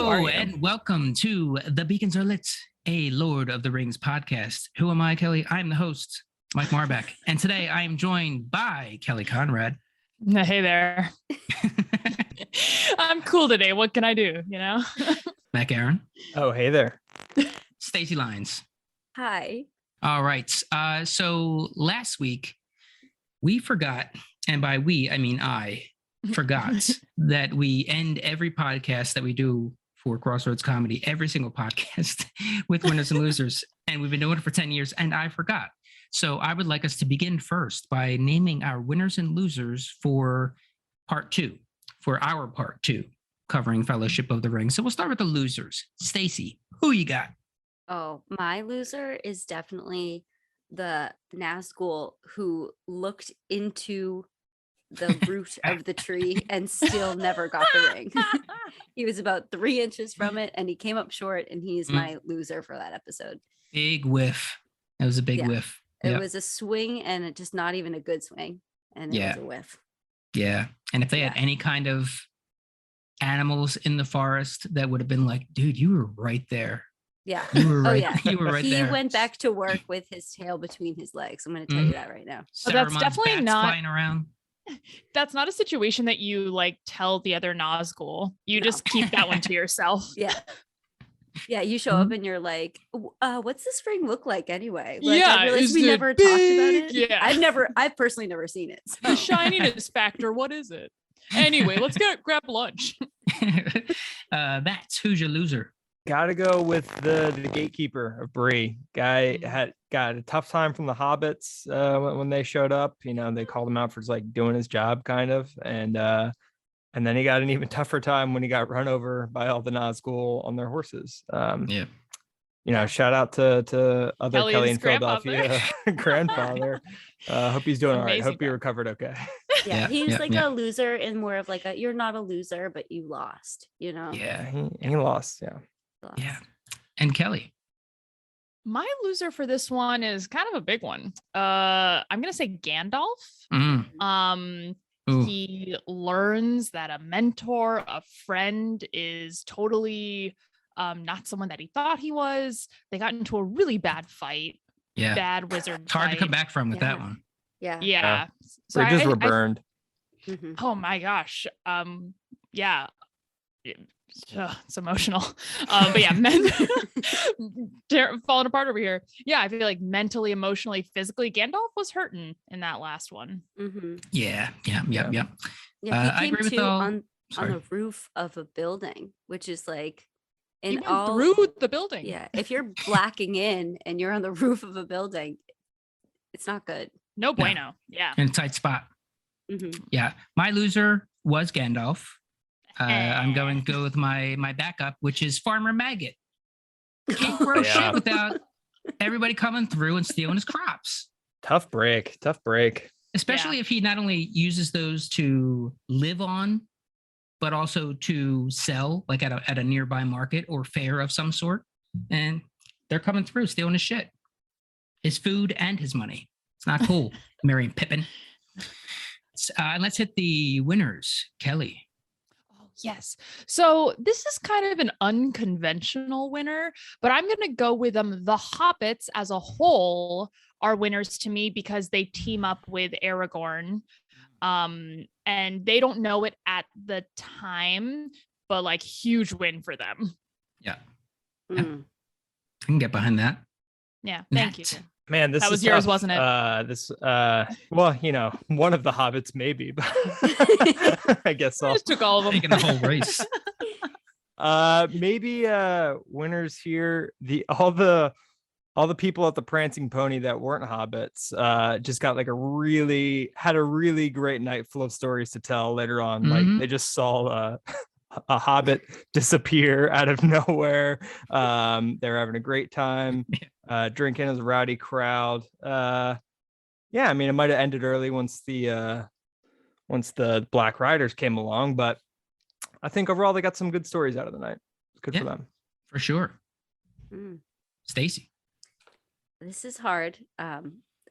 Hello, and welcome to The Beacons Are Lit, a Lord of the Rings podcast. Who am I, Kelly? I'm the host, Mike Marbeck. And today I am joined by Kelly Conrad. Hey there. I'm cool today. What can I do? You know? Mac Aaron. Oh, hey there. Stacy Lyons. Hi. All right. So last week we forgot, and by we, I mean I forgot that we end every podcast that we do for Crossroads Comedy, every single podcast with winners and losers. And we've been doing it for 10 years, and I forgot. So I would like us to begin first by naming our winners and losers for our part two, covering Fellowship of the Ring. So we'll start with the losers. Stacy, who you got? Oh, my loser is definitely the Nazgul who looked into the root of the tree and still never got the ring. He was about 3 inches from it and he came up short, and he's my loser for that episode. Big whiff. It was a big whiff. It was a swing, and it just not even a good swing. And it was a whiff. Yeah. And if they had any kind of animals in the forest, that would have been like, dude, you were right there. Yeah. You were right, you were right there. He went back to work with his tail between his legs. I'm going to tell you that right now. So that's definitely not flying around. That's not a situation that you like tell the other Nazgul. You just keep that one to yourself. Yeah. Yeah, you show up and you're like, what's this ring look like anyway? Like, yeah, I realized we never talked about it. Yeah. I've personally never seen it. So. The shininess factor, what is it? Anyway, let's grab lunch. That's who's your loser. Gotta go with the gatekeeper of Bree. Guy got a tough time from the hobbits when they showed up. You know, they called him out for like doing his job, kind of, and then he got an even tougher time when he got run over by all the Nazgul on their horses. You know, shout out to other Kelly in Philadelphia grandfather. Hope he's doing all right. Hope he recovered okay. Yeah, he's like a loser, and more of like you're not a loser, but you lost, you know? Yeah, he lost. Yeah. Yeah. And Kelly. My loser for this one is kind of a big one. I'm gonna say Gandalf. He learns that a mentor, a friend is totally not someone that he thought he was. They got into a really bad fight. Yeah. Bad wizard It's hard fight. to come back from with that one. Yeah. So bridges were burned. Oh my gosh. Yeah. It's emotional. But yeah, men falling apart over here. Yeah, I feel like mentally, emotionally, physically, Gandalf was hurting in that last one. Yeah. Yeah, he I came agree with to all. on the roof of a building, which is like He went through the building. Yeah, if you're blacking in and you're on the roof of a building, it's not good. No bueno. Yeah. In a tight spot. Yeah. My loser was Gandalf. I'm going to go with my backup, which is Farmer Maggot. Can't grow shit without everybody coming through and stealing his crops. Tough break. Especially if he not only uses those to live on, but also to sell, like at a nearby market or fair of some sort. And they're coming through, stealing his shit, his food and his money. It's not cool. Merry and Pippin. Let's hit the winners. Kelly. Yes. So this is kind of an unconventional winner, but I'm going to go with the Hobbits as a whole are winners to me because they team up with Aragorn. And they don't know it at the time, but like huge win for them. Yeah. I can get behind that. Yeah. Thank you. Man, that was yours, wasn't it? Well, you know, one of the hobbits maybe, but I guess so. Just took all of them. Taking the whole race. Maybe winners here. All the people at the Prancing Pony that weren't hobbits just got like a really great night full of stories to tell later on. Like they just saw a hobbit disappear out of nowhere. They're having a great time. Drinking as a rowdy crowd. I mean, it might have ended early once the Black Riders came along, but I think overall they got some good stories out of the night. It's good for them. For sure. Stacy. This is hard. I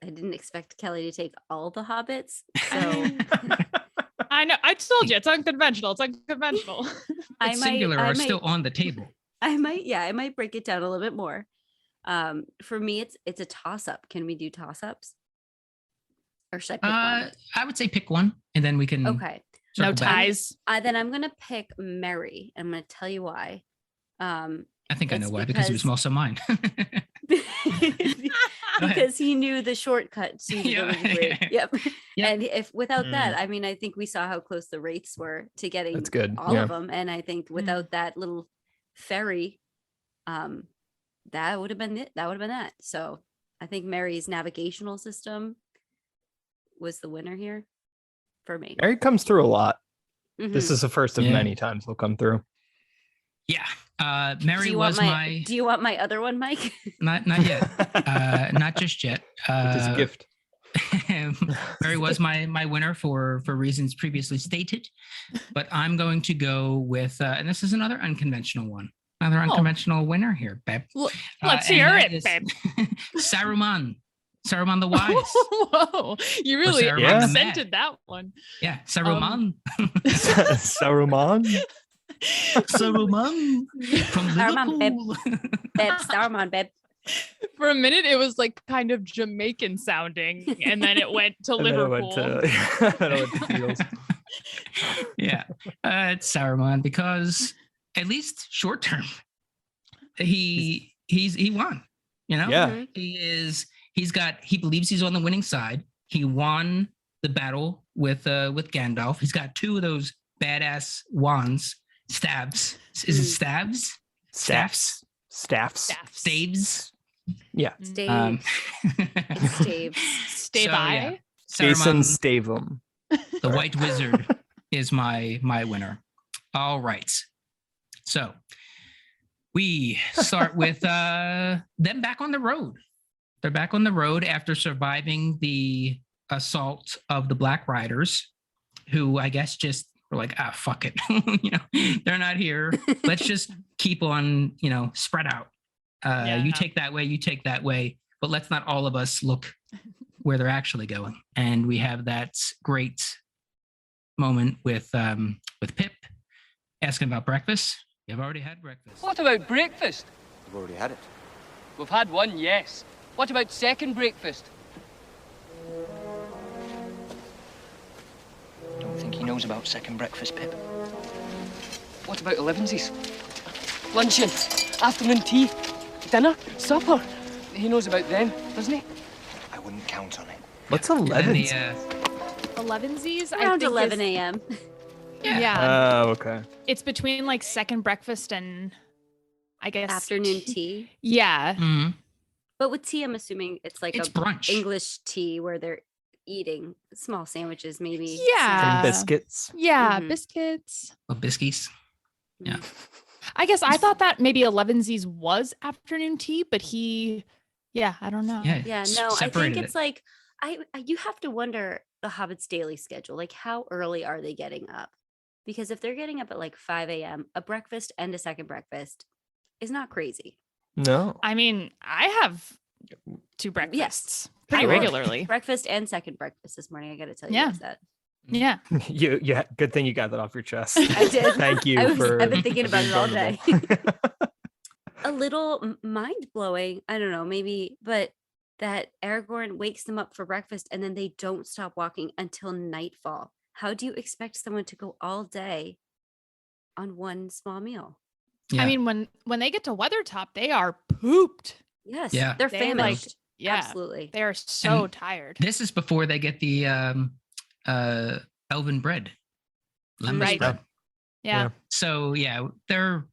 didn't expect Kelly to take all the hobbits. So I know. I told you it's unconventional. It's unconventional. It's singular are still on the table. I might break it down a little bit more. For me, it's a toss-up. Can we do toss-ups? Or should I pick one? I would say pick one, and then we can. Okay. No circle back. ties. Then I'm gonna pick Mary. I'm gonna tell you why. I think I know It's why, because he was also mine. Because he knew the shortcut to the Yeah. village bridge. Yep. Yep. And if without that, I mean, I think we saw how close the wraiths were to getting That's good. all Yeah. of them. And I think without that little ferry, that would have been it. That would have been that. So I think Mary's navigational system was the winner here for me. Mary comes through a lot. This Mhm. is the first of Yeah. many times he'll come through. Yeah. Do Mary you want was my Do you want my other one, Mike? not yet. Not just yet. It's his gift. Mary was my winner for reasons previously stated, but I'm going to go with and this is another unconventional one. Another unconventional winner here, babe. Let's and hear that it, is babe. Saruman. Saruman the Wise. Whoa, you really Saruman the Mad. accented that one. Yeah, Saruman. Saruman. Saruman from Saruman, babe. Liverpool. Babe, Starman, babe. For a minute, it was like kind of Jamaican sounding, and then it went to And then I Liverpool. then I went to Beatles. Yeah, it's Saruman because at least short term, he won. You know, Yeah. Mhm. he believes he's on the winning side. He won the battle with Gandalf. He's got two of those badass wands, staves. Is it staves? Staffs. Staves. Yeah. Stave. It's Stave. Stave So, I. yeah. Jason Saruman, Stavum. the White Wizard, is my winner. All right. So we start with them back on the road. They're back on the road after surviving the assault of the Black Riders, who I guess just were like, fuck it. They're not here. Let's just keep on, spread out. You take that way, you take that way, but let's not all of us look where they're actually going. And we have that great moment with Pip asking about breakfast. You've already had breakfast. What about breakfast? We've already had it. We've had one, yes. What about second breakfast? Don't think he knows about second breakfast, Pip. What about elevensies? Luncheon, afternoon tea, dinner, supper. He knows about them, doesn't he? I wouldn't count on it. What's And then 11? Elevensies. I Around think 11 is- a.m. Yeah, Oh, okay. it's between like second breakfast and I guess Afternoon tea. Yeah, Mhm. But with tea, I'm assuming it's like It's a brunch. English tea where they're eating small sandwiches, maybe. Yeah. Some biscuits. yeah, Mhm. biscuits. Well, biscuits. Yeah. I guess I thought that maybe elevensies was afternoon tea, but I don't know. Yeah. Yeah, no, I think separated it's like you have to wonder the Hobbit's daily schedule. Like, how early are they getting up? Because if they're getting up at like 5 a.m., a breakfast and a second breakfast is not crazy. No. I mean, I have two breakfasts pretty pretty much. regularly. Breakfast and second breakfast this morning. I got to tell you Yeah. guys that. Yeah. you good thing you got that off your chest. I did. Thank you I've for been thinking about it all day. vulnerable. A little mind blowing. I don't know, maybe, but that Aragorn wakes them up for breakfast and then they don't stop walking until nightfall. How do you expect someone to go all day on one small meal? Yeah. I mean, when they get to Weathertop, they are pooped. Yes, Yeah. they're They, like, famished. Yeah. Absolutely. They are so And tired. This is before they get the elven bread. Lemon Right. bread. Yeah. So yeah, they're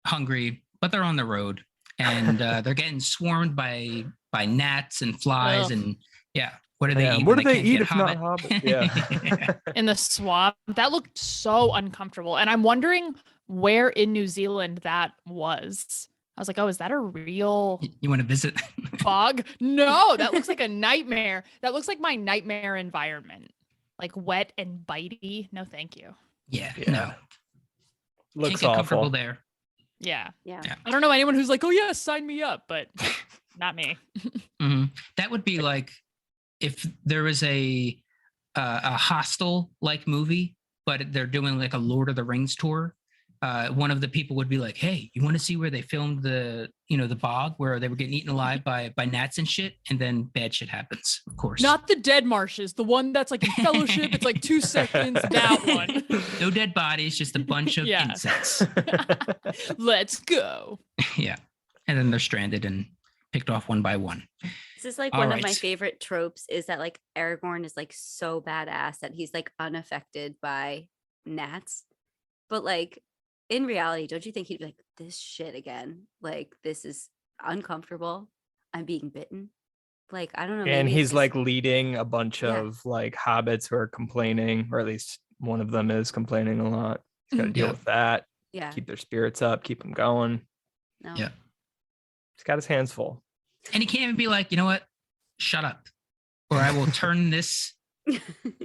hungry, but they're on the road, and they're getting swarmed by gnats and flies, Ugh. and yeah. What do they Yeah, eat? what when do they can't eat get if not Hobbit? hobbits? Yeah. In the swamp. That looked so uncomfortable. And I'm wondering where in New Zealand that was. I was like, oh, is that a real You want to visit? bog? No, that looks like a nightmare. That looks like my nightmare environment. Like wet and bitey. No, thank you. Yeah, Yeah. no. Can't Looks get comfortable awful. there. Yeah. Yeah. Yeah. I don't know anyone who's like, oh yeah, sign me up, but not me. Mhm. That would be like if there was a a Hostel like movie, but they're doing like a Lord of the Rings tour. One of the people would be like, "Hey, you want to see where they filmed the bog where they were getting eaten alive by gnats and shit?" And then bad shit happens, of course. Not the dead marshes, the one that's like in Fellowship. It's like 2 seconds. That one. No dead bodies, just a bunch of Yeah. insects. Let's go. Yeah, and then they're stranded and picked off one by one. This is like All one of my right. favorite tropes is that like Aragorn is like so badass that he's like unaffected by gnats. But like in reality, don't you think he'd be like, this shit again? Like, this is uncomfortable. I'm being bitten. Like, I don't know. And maybe it's he's just- like leading a bunch Yeah. of like hobbits who are complaining, or at least one of them is complaining a lot. He's got to deal Yeah. with that, yeah, keep their spirits up, keep them going. no. Yeah. He's got his hands full. And he can't even be like, you know what? Shut up, or I will turn this.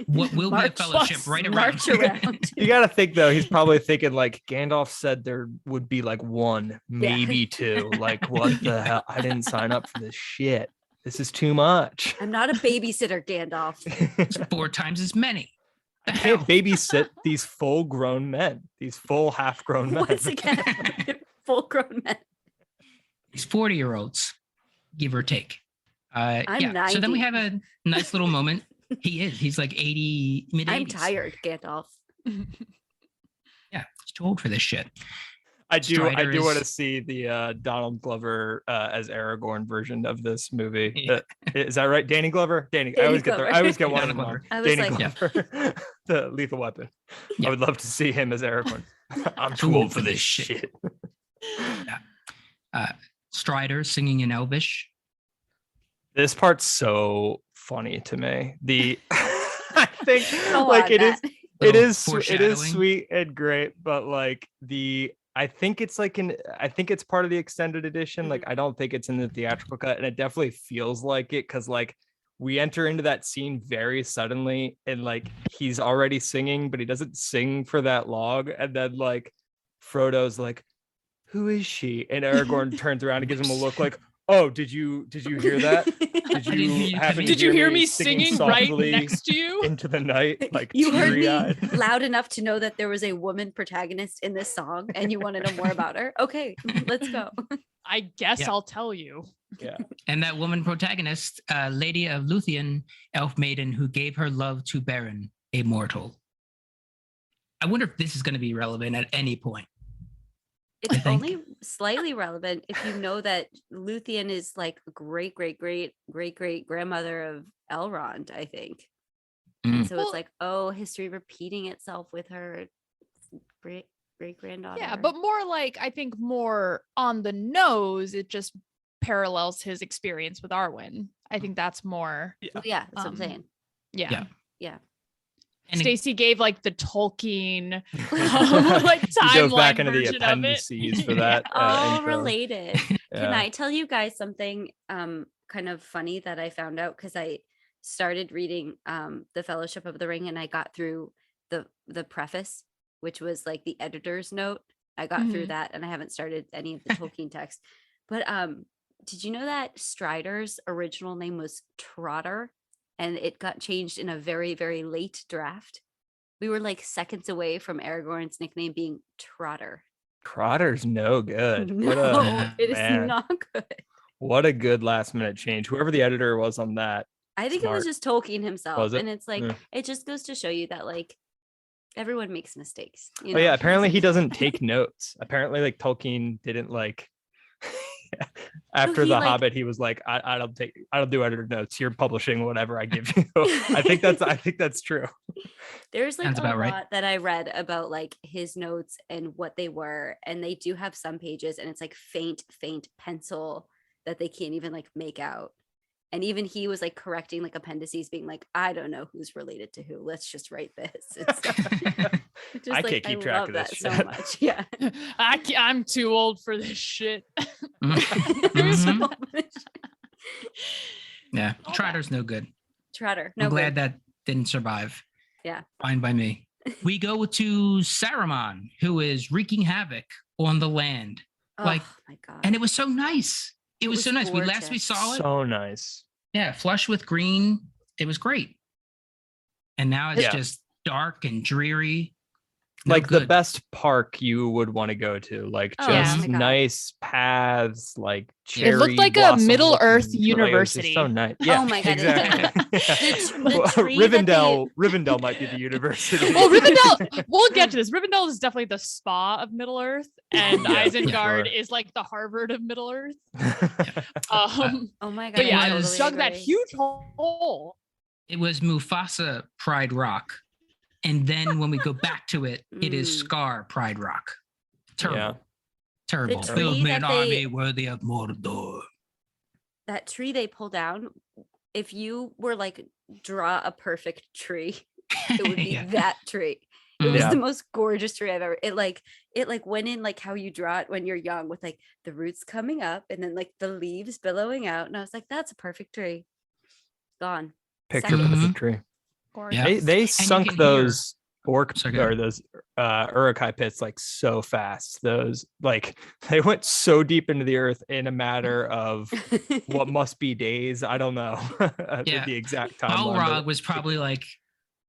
What will be a March- fellowship right around? March around. You got to think though, he's probably thinking like Gandalf said there would be like one, maybe two. Like, what the hell? I didn't sign up for this shit. This is too much. I'm not a babysitter, Gandalf. It's 4 times as many. I can't babysit these full-grown men, these full half-grown men. Once again, full-grown men. These 40-year-olds, give or take. I'm Yeah. So then we 90. have a nice little moment. He is. He's like 80, mid 80s. I'm tired, Gandalf. Yeah, he's too old for this shit. I do Strider want to is- see the Donald Glover as Aragorn version of this movie. Yeah. Is that right? Danny Glover? I Danny always get Glover. I always get one of Danny them wrong. Glover. I was Danny like- Glover, the Lethal Weapon. Yeah. I would love to see him as Aragorn. I'm Too old for this shit. Strider singing in Elvish. This part's so funny to me. The I think Go like on, it is Matt. it Little is foreshadowing. sweet and great, but like I think it's part of the extended edition. Like I don't think it's in the theatrical cut, and it definitely feels like it because like we enter into that scene very suddenly, and like he's already singing, but he doesn't sing for that long, and then like Frodo's like, "Who is she?" And Aragorn turns around and gives him a look like, "Oh, did you hear that? Did didn't hear you you happen come to in. Did you hear me singing singing right softly next to you? into the night, like You heard me teary-eyed?" loud enough to know that there was a woman protagonist in this song and you want to know more about her? Okay, let's go. I guess Yeah. I'll tell you. Yeah. And that woman protagonist, Lady of Luthien, elf maiden who gave her love to Beren, a mortal. I wonder if this is going to be relevant at any point. It's I think- only slightly relevant if you know that Luthien is like great grandmother of Elrond, I think. Mm. So Well- it's like, oh, history repeating itself with her great granddaughter. Yeah, but more like I think more on the nose, it just parallels his experience with Arwen. I think that's more. Well, yeah, that's what I'm Um, saying. Yeah. Yeah. And it- Stacey gave like the Tolkien like He goes back timeline into the version of it. appendices for that. All intro. related. Can Yeah. I tell you guys something kind of funny that I found out because I started reading The Fellowship of the Ring and I got through the preface, which was like the editor's note. I got through that and I haven't started any of the Tolkien text. But did you know that Strider's original name was Trotter and it got changed in a very, very late draft? We were like seconds away from Aragorn's nickname being Trotter. Crotter's no good. No, What a, it is man, not good. what a good last minute change. Whoever the editor was on that. I think it was Smart. just Tolkien himself. Was it? And it's like, Yeah. it just goes to show you that like everyone makes mistakes. You Oh yeah, know? apparently he doesn't take notes. Apparently like Tolkien didn't like after he, the like- Hobbit, he was like, I don't do editor notes. You're publishing whatever I give you. I think that's true. There's like Sounds a about lot right. that I read about like his notes and what they were. And they do have some pages and it's like faint pencil that they can't even like make out. And even he was like correcting like appendices, being like, I don't know who's related to who. Let's just write this. It's just, I like, can't keep track love of this that so shit. much. Yeah. I'm too old for this shit. There's Mhm. so much. Yeah, All Trotter's no good. Trotter. I'm No glad good. that didn't survive. Yeah. Fine by me. We go to Saruman, who is wreaking havoc on the land. like- Oh my God. And it was so nice. It was so was nice. We gorgeous. saw it. So nice. Yeah, flush with green. It was great. and now it's Yeah. just dark and dreary. No Like the good. best park you would want to go to, like Oh, yeah. just my God. nice paths, like It It looked cherry like a blossom Middle looking- Earth like, it was just university. so nice. Yeah, Oh my God, it did. exactly. The Well, tree that Rivendell might be the university. Well, Rivendell, we'll get to this. Rivendell is definitely the spa of Middle Earth, and Yeah, for Isengard sure. is like the Harvard of Middle Earth. Uh, Oh my God. But yeah, I I totally just dug that agree. huge hole. It was Mufasa Pride Rock. And then when we go back to it, it is Mm. Scar Pride Rock. Terrible. Yeah. Terrible. tree Build me that an they- army worthy of Mordor. That tree they pull down, if you were like draw a perfect tree, it would be Yeah. that tree. It was Yeah. the most gorgeous tree I've ever. It went in like how you draw it when you're young, with like the roots coming up and then like the leaves billowing out. And I was like, that's a perfect tree. Gone. Picture Seconds. perfect tree. Yeah. They you sunk can those Sorry, go ahead. those Uruk-hai pits like so fast. Those like they went so deep into the earth in a matter of what must be days. I don't know Yeah. the exact timeline. Balrog was probably like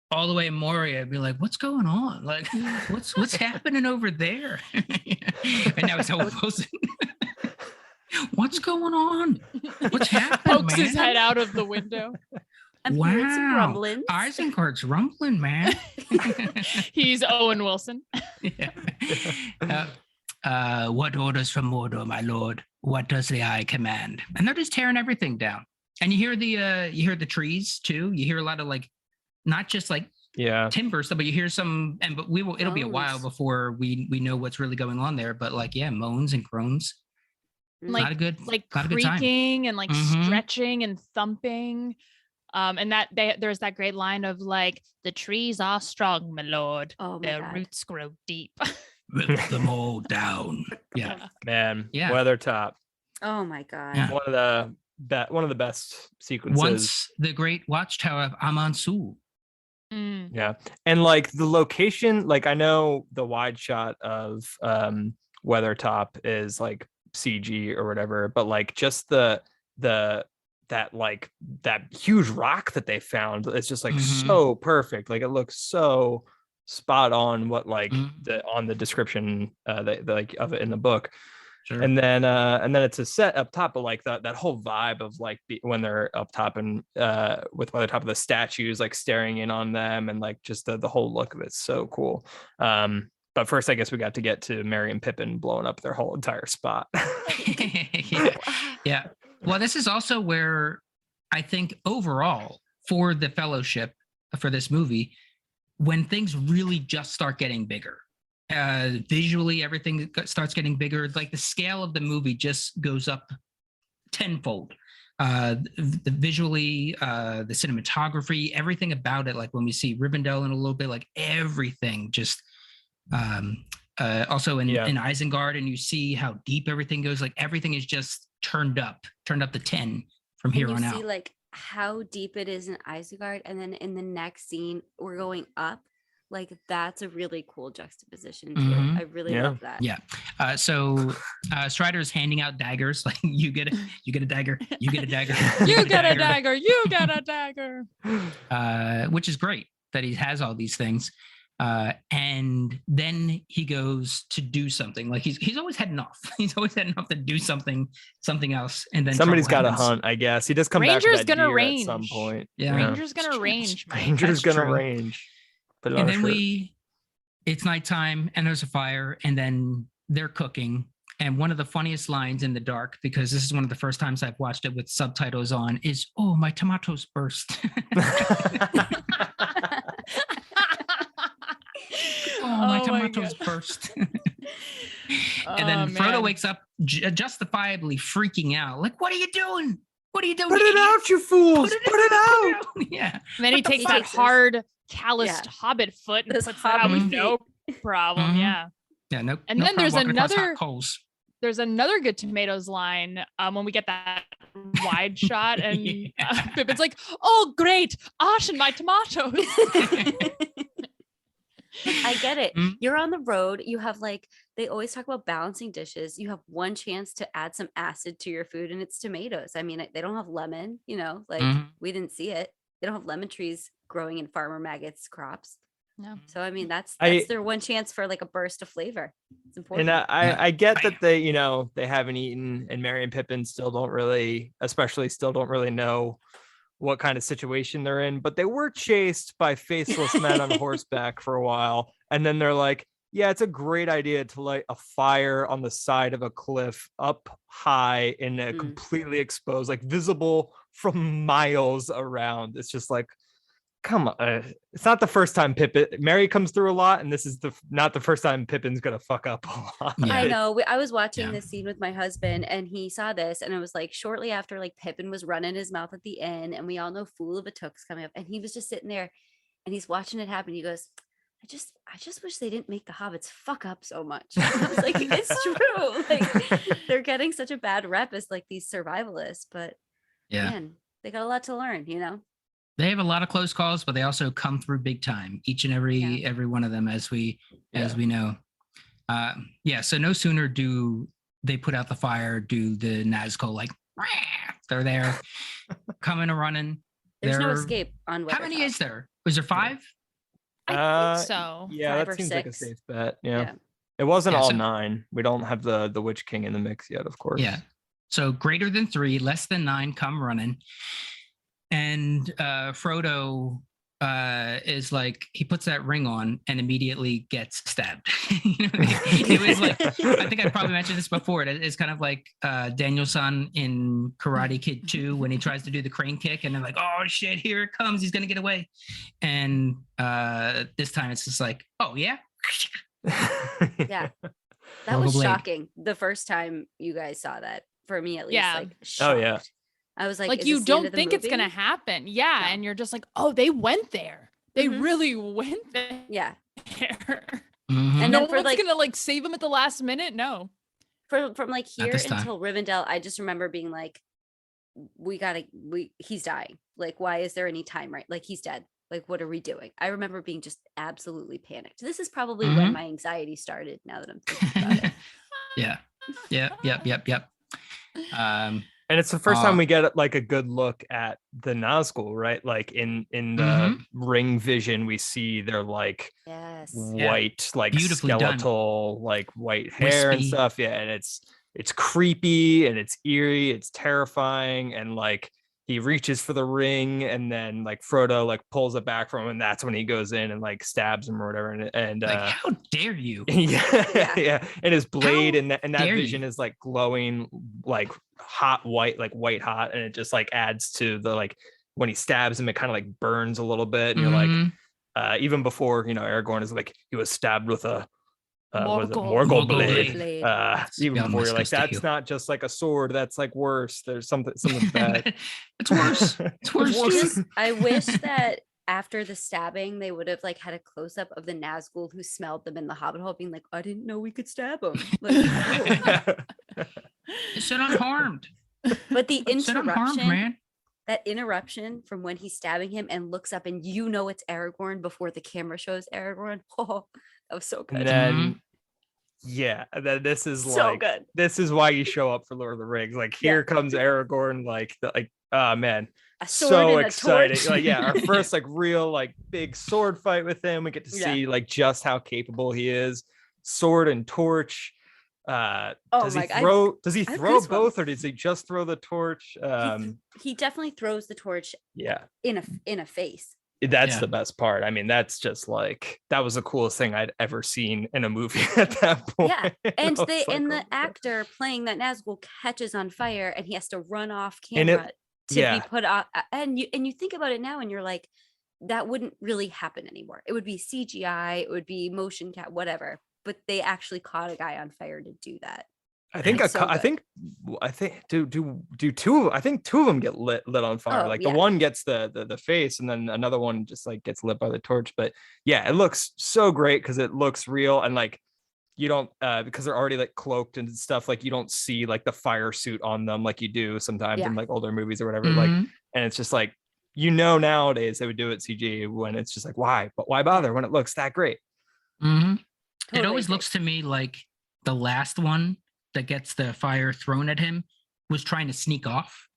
all the way in Moria. I'd be like, what's going on? Like, what's happening over there? And now it's Owen Wilson. What's going on? What's happening, Pokes man? his head out of the window. I'm hearing some Wow. rumblings. Isengard's rumbling, man. He's Owen Wilson. Yeah. What orders from Mordor, my lord? What does the eye command? And they're just tearing everything down. And you hear the trees too. You hear a lot of like, not just like Yeah. timber stuff, but you hear some. But it'll be a while Moans. before we know what's really going on there. But like, yeah, moans and groans. Like- Not a good, Like not a good time. creaking and like Mhm. stretching and thumping. And there's that great line of like, the trees are strong, my lord. Oh my Their God. roots grow deep. Rip them all down. Yeah. Man, Yeah. Weathertop. Oh my God. Yeah. One of the best sequences. Once the great watchtower of Amansul. Mm. Yeah. And like the location, like I know the wide shot of Weathertop is like CG or whatever, but like just that huge rock that they found, it's just like Mhm. so perfect. Like it looks so spot on what like Mhm. on the description like of it in the book. Sure. And then it's a set up top, but like that whole vibe of like when they're up top and with the top of the statues like staring in on them, and like just the whole look of it's so cool. But first I guess we got to get to Merry and Pippin blowing up their whole entire spot. yeah. Yeah. Well, this is also where I think overall for the Fellowship for this movie, when things really just start getting bigger, visually, everything starts getting bigger. Like the scale of the movie just goes up tenfold. The visually, the cinematography, everything about it. Like when we see Rivendell in a little bit, like everything just. Also in Isengard, and you see how deep everything goes. Like everything is just turned up to 10 from here on you out. see like how deep it is in Isengard, and then in the next scene we're going up. Like that's a really cool juxtaposition too. Mhm. I really Yeah. love that. Yeah. So Strider's handing out daggers. Like you get a dagger. You get a dagger. You get a dagger. You get a dagger. Which is great that he has all these things. And then he goes to do something. Like he's always heading off. He's always heading off to do something else. And then Somebody's got trouble to happens. hunt, I guess. He does come Ranger's back with that gonna deer at some range. point. Yeah. Ranger's gonna range, Mike. Ranger's That's gonna true. range. Put it on And a then shirt. it's nighttime and there's a fire and then they're cooking. And one of the funniest lines in the dark, because this is one of the first times I've watched it with subtitles on, is, "Oh, my tomatoes burst." Oh, my tomatoes burst. And then Frodo man. wakes up justifiably freaking out. Like, what are you doing? What are you doing? Put it out, you fools! Put it out! Yeah. And then he takes that takes his- hard, calloused hobbit foot and Those puts it out with hobbit no problem. Mhm. Yeah. Yeah. No. And no then problem there's walking across hot another- coals. There's another good tomatoes line when we get that wide shot, and Yeah. Pippin's like, "Oh, great, Ash and my tomatoes." I get it. Mm. You're on the road. You have like, they always talk about balancing dishes. You have one chance to add some acid to your food, and it's tomatoes. I mean, they don't have lemon, like Mhm. we didn't see it. They don't have lemon trees growing in Farmer Maggot's crops. No. So I mean, that's I- their one chance for like a burst of flavor. It's important. And I get that they, they haven't eaten, and Merry and Pippin still don't really know what kind of situation they're in, but they were chased by faceless men on horseback for a while. And then they're like, yeah, it's a great idea to light a fire on the side of a cliff up high in a completely exposed, like visible from miles around. It's just like, come on. It's not the first time Mary comes through a lot, and this is not the first time Pippin's gonna fuck up a lot. Yeah. I know. I was watching this scene with my husband, and he saw this, and it was like shortly after like Pippin was running his mouth at the end, and we all know Fool of a Took's coming up, and he was just sitting there, and he's watching it happen. He goes, I just wish they didn't make the hobbits fuck up so much. And I was like, it's true. Like they're getting such a bad rep as like these survivalists, but man, they got a lot to learn, They have a lot of close calls, but they also come through big time. Each and every one of them, as we know. So no sooner do they put out the fire, do the Nazgul like "Rah!" They're there, coming and running. There's no escape on How many is there? Was there 5? I think so. Yeah, 5 that or seems like a 6. safe bet. Yeah. It wasn't Yeah, all so- 9. We don't have the Witch King in the mix yet, of course. Yeah. So greater than 3, less than 9 come running. And Frodo is like, he puts that ring on and immediately gets stabbed. It was like, I think I probably mentioned this before. It's kind of like Daniel-san in Karate Kid 2 when he tries to do the crane kick and they're like, oh shit, here it comes. He's going to get away. And this time it's just like, oh yeah. Yeah. That Roll was the blade. shocking. The first time you guys saw that, for me at least, Yeah. like Oh, shocked. yeah. I was like, Like is you this the end don't of the think it's movie? gonna happen. Yeah. No. And you're just like, oh, they went there. They Mhm. really went there. Yeah. Mhm. And no then for one's like gonna like save him at the last minute. No. from like Not here this time. until Rivendell, I just remember being like, he's dying. Like, why is there any time right? Like he's dead. Like, what are we doing? I remember being just absolutely panicked. This is probably when Mhm. my anxiety started, now that I'm thinking about it. Yep. And it's the first time we get like a good look at the Nazgul, right? Like in the ring vision, we see their like Yes. white, like Beautifully done. skeletal, like white hair and Wispy. stuff. Yeah, and it's creepy and it's eerie, it's terrifying, and like he reaches for the ring, and then like Frodo like pulls it back from him, and that's when he goes in and like stabs him or whatever. And Like, how dare you? yeah. And his blade How and that dare vision you? is like glowing, like hot white, like white hot, and it just like adds to the like when he stabs him, it kind of like burns a little bit, and you're like, Mhm. even before Aragorn is like he was stabbed with a was it Morgul. Morgul Morgul blade. blade. Even Yeah, before you're like, Muscus to that's heal. not just like a sword, that's like worse. There's something bad. It's worse. It's worse. I wish that after the stabbing, they would have like had a close up of the Nazgul who smelled them in the Hobbit hole, being like, I didn't know we could stab them. Like, no. It said unharmed. But the It said unharmed, interruption, man. that interruption from when he's stabbing him and looks up and it's Aragorn before the camera shows Aragorn. Oh, that was so And good. then then this is So like good. this is why you show up for Lord of the Rings. Like here comes Aragorn, like oh man, A sword so and a exciting. torch. Like our first like real like big sword fight with him. We get to see like just how capable he is. Sword and torch. Does he throw I have both, goosebumps. or does he just throw the torch? He definitely throws the torch Yeah. in a face. That's Yeah. the best part. I mean, that's just like that was the coolest thing I'd ever seen in a movie at that point. Yeah, and I was the like, the oh, actor playing that Nazgul catches on fire, and he has to run off And it- camera to yeah. be put on. And you think about it now, and you're like, that wouldn't really happen anymore. It would be CGI, it would be motion cap, whatever. But they actually caught a guy on fire to do that. I think It's so I good. think do two. I think two of them get lit on fire. Oh, Like yeah. the one gets the face, and then another one just like gets lit by the torch. But yeah, it looks so great because it looks real, and like you don't because they're already like cloaked and stuff. Like you don't see like the fire suit on them like you do sometimes in Yeah. like older movies or whatever. Like, Mhm. and it's just like nowadays they would do it CG when it's just like why bother when it looks that great. Mhm. It Totally always agree. looks to me like the last one that gets the fire thrown at him was trying to sneak off.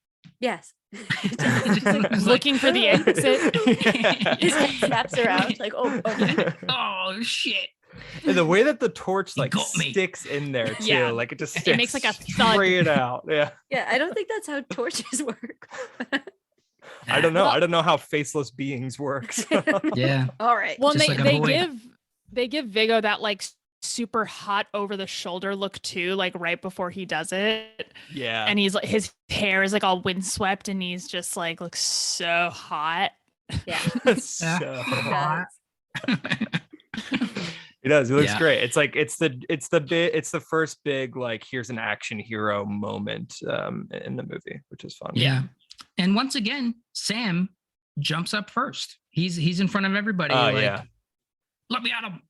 Yes. Just like- Looking for the exit. His head snaps around like, oh, me? Oh shit! And the way that the torch He like got me. sticks in there too, Yeah. like it just It sticks makes like a thud. straight out. Yeah. Yeah, I don't think that's how torches work. I don't know. Well- I don't know how faceless beings work. so. Yeah. All right. Well, and Just like a void. they give Vigo that like super hot over the shoulder look too, like right before he does it. Yeah. And he's like, his hair is like all windswept, and he's just like looks so hot. Yeah. so He does. He does. He looks Yeah. great. It's like it's the first big like here's an action hero moment in the movie, which is fun. Yeah. And once again, Sam jumps up first. He's in front of everybody. Oh, like, yeah. let me at him.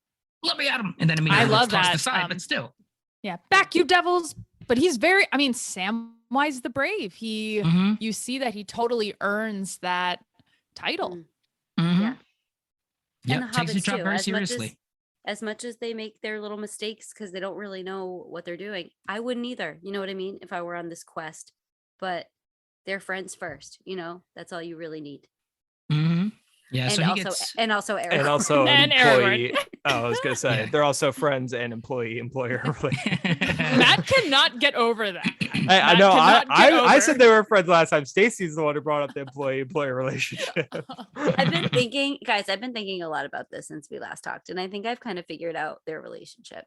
Let me at him. And then immediately love gets tossed that, aside, but still. Yeah, back you devils. But he's very, I mean, Samwise the Brave. Mhm. You see that he totally earns that title. Mm. Mhm. Yeah. Yep, And the takes his hobbits job too. very As much seriously. as much as they make their little mistakes because they don't really know what they're doing, I wouldn't either. You know what I mean? If I were on this quest, but they're friends first. You know, that's all you really need. Hmm. Yeah, And so he also, gets and also, Eric. And also an And Aragorn. employee. Oh, I was gonna say Yeah. they're also friends and employer relationship. Matt cannot get over that. I Matt know. cannot get I over. said they were friends last time. Stacy's the one who brought up the employee-employer relationship. I've been thinking, guys, I've been thinking a lot about this since we last talked, and I think I've kind of figured out their relationship.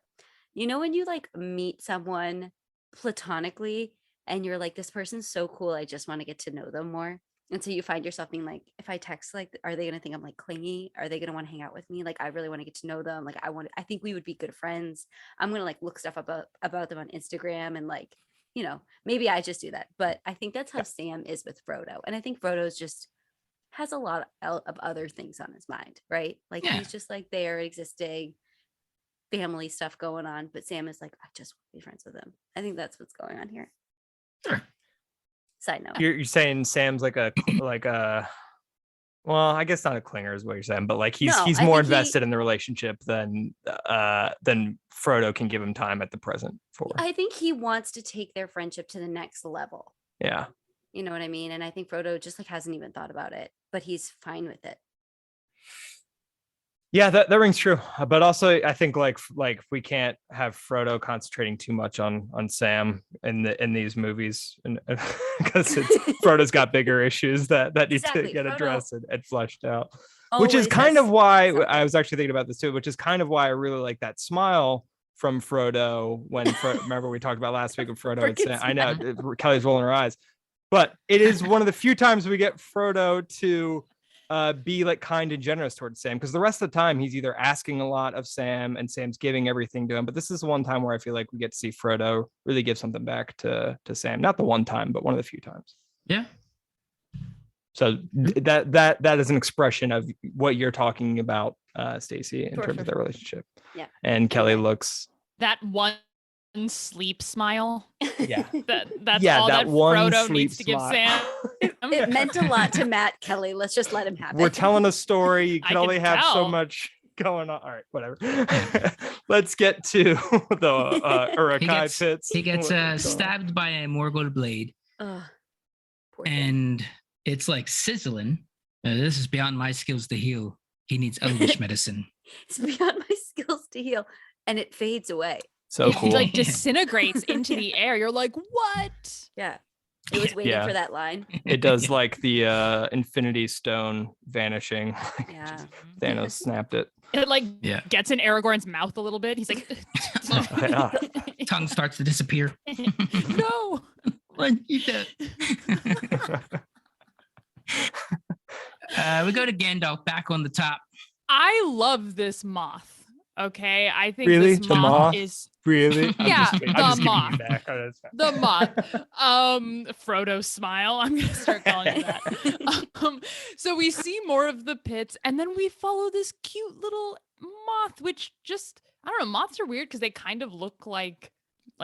You know, when you like meet someone platonically and you're like, this person's so cool, I just want to get to know them more. And so you find yourself being like, if I text, like, are they going to think I'm like clingy? Are they going to want to hang out with me? Like, I really want to get to know them. Like, I think we would be good friends. I'm going to like look stuff about them on Instagram and like, you know, maybe I just do that. But I think that's how Sam is with Frodo. And I think Frodo's just has a lot of other things on his mind, right? Like Yeah. he's just like there existing, family stuff going on. But Sam is like, I just want to be friends with him. I think that's what's going on here. Sure. Side note. You're saying Sam's like a well, I guess not a clinger is what you're saying, but like he's No, he's I more think invested in the relationship than Frodo can give him time at the present for. I think he wants to take their friendship to the next level. Yeah. You know what I mean? And I think Frodo just like hasn't even thought about it, but he's fine with it. Yeah, that rings true. But also I think like we can't have Frodo concentrating too much on Sam in these movies and because Frodo's got bigger issues that need Exactly, to get Frodo addressed and fleshed out. Which is Always kind has of why something. I was actually thinking about this too, which is kind of why I really like that smile from Frodo when remember we talked about last week with Frodo and Freaking Sam. I know Kelly's rolling her eyes, but it is one of the few times we get Frodo to be like kind and generous towards Sam, because the rest of the time he's either asking a lot of Sam and Sam's giving everything to him. But this is one time where I feel like we get to see Frodo really give something back to Sam. Not the one time, but one of the few times. Yeah. So that is an expression of what you're talking about, Stacey, in terms of their relationship. Yeah. And Kelly looks. That one sleep smile. Yeah. That's Yeah, all that that one Frodo sleep needs to give smile. Sam. It meant a lot to Matt, Kelly. Let's just let him have it. We're telling a story. You I can only can have so tell. much going on. All right, whatever. Let's get to the Urukai pits. He gets What's going on? stabbed by a Morgul blade, Ugh, poor thing. and it's like sizzling. This is beyond my skills to heal. He needs elvish medicine. It's beyond my skills to heal, and it fades away. So He cool. like disintegrates into the air. You're like, what? Yeah, it was waiting Yeah. for that line. It does like the Infinity Stone vanishing. Yeah. Thanos snapped it. It like Yeah. gets in Aragorn's mouth a little bit. He's like, Yeah. Tongue starts to disappear. no. What you did? We go to Gandalf back on the top. I love this moth. Okay, I think Really? this The moth moth? is Really? Yeah, I'm the just giving you moth. back. Oh, that's fine. the moth. Frodo smile. I'm gonna start calling it that. So we see more of the pits, and then we follow this cute little moth, which just I don't know. Moths are weird because they kind of look like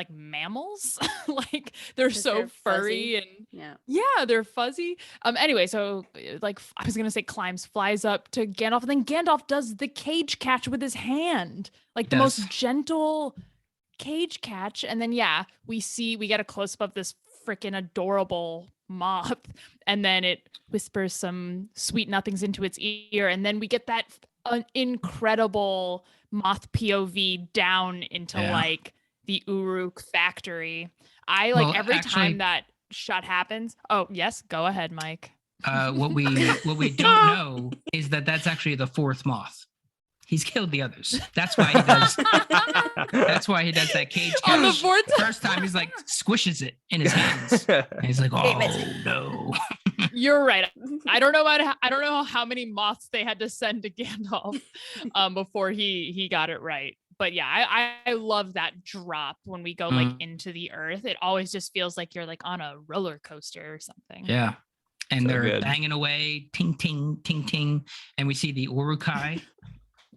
mammals. Like they're 'Cause so they're furry fuzzy. and Yeah. yeah, they're fuzzy. Anyway, so like I was gonna say flies up to Gandalf, and then Gandalf does the cage catch with his hand, like the most Does. gentle cage catch. And then yeah, we get a close up of this freaking adorable moth, and then it whispers some sweet nothings into its ear, and then we get that incredible moth POV down into like the Uruk factory. I like every time that shot happens. Oh yes, go ahead, Mike. What we don't know is that that's actually the fourth moth. He's killed the others. That's why he does. That's why he does that cage catch. On the fourth First time, he's like squishes it in his hands. And he's like, "Oh no!" You're right. I don't know how many moths they had to send to Gandalf before he got it right. But yeah, I love that drop when we go like into the earth. It always just feels like you're like on a roller coaster or something. Yeah. And So they're good. banging away, ting, ting, ting, ting. And we see the Urukai.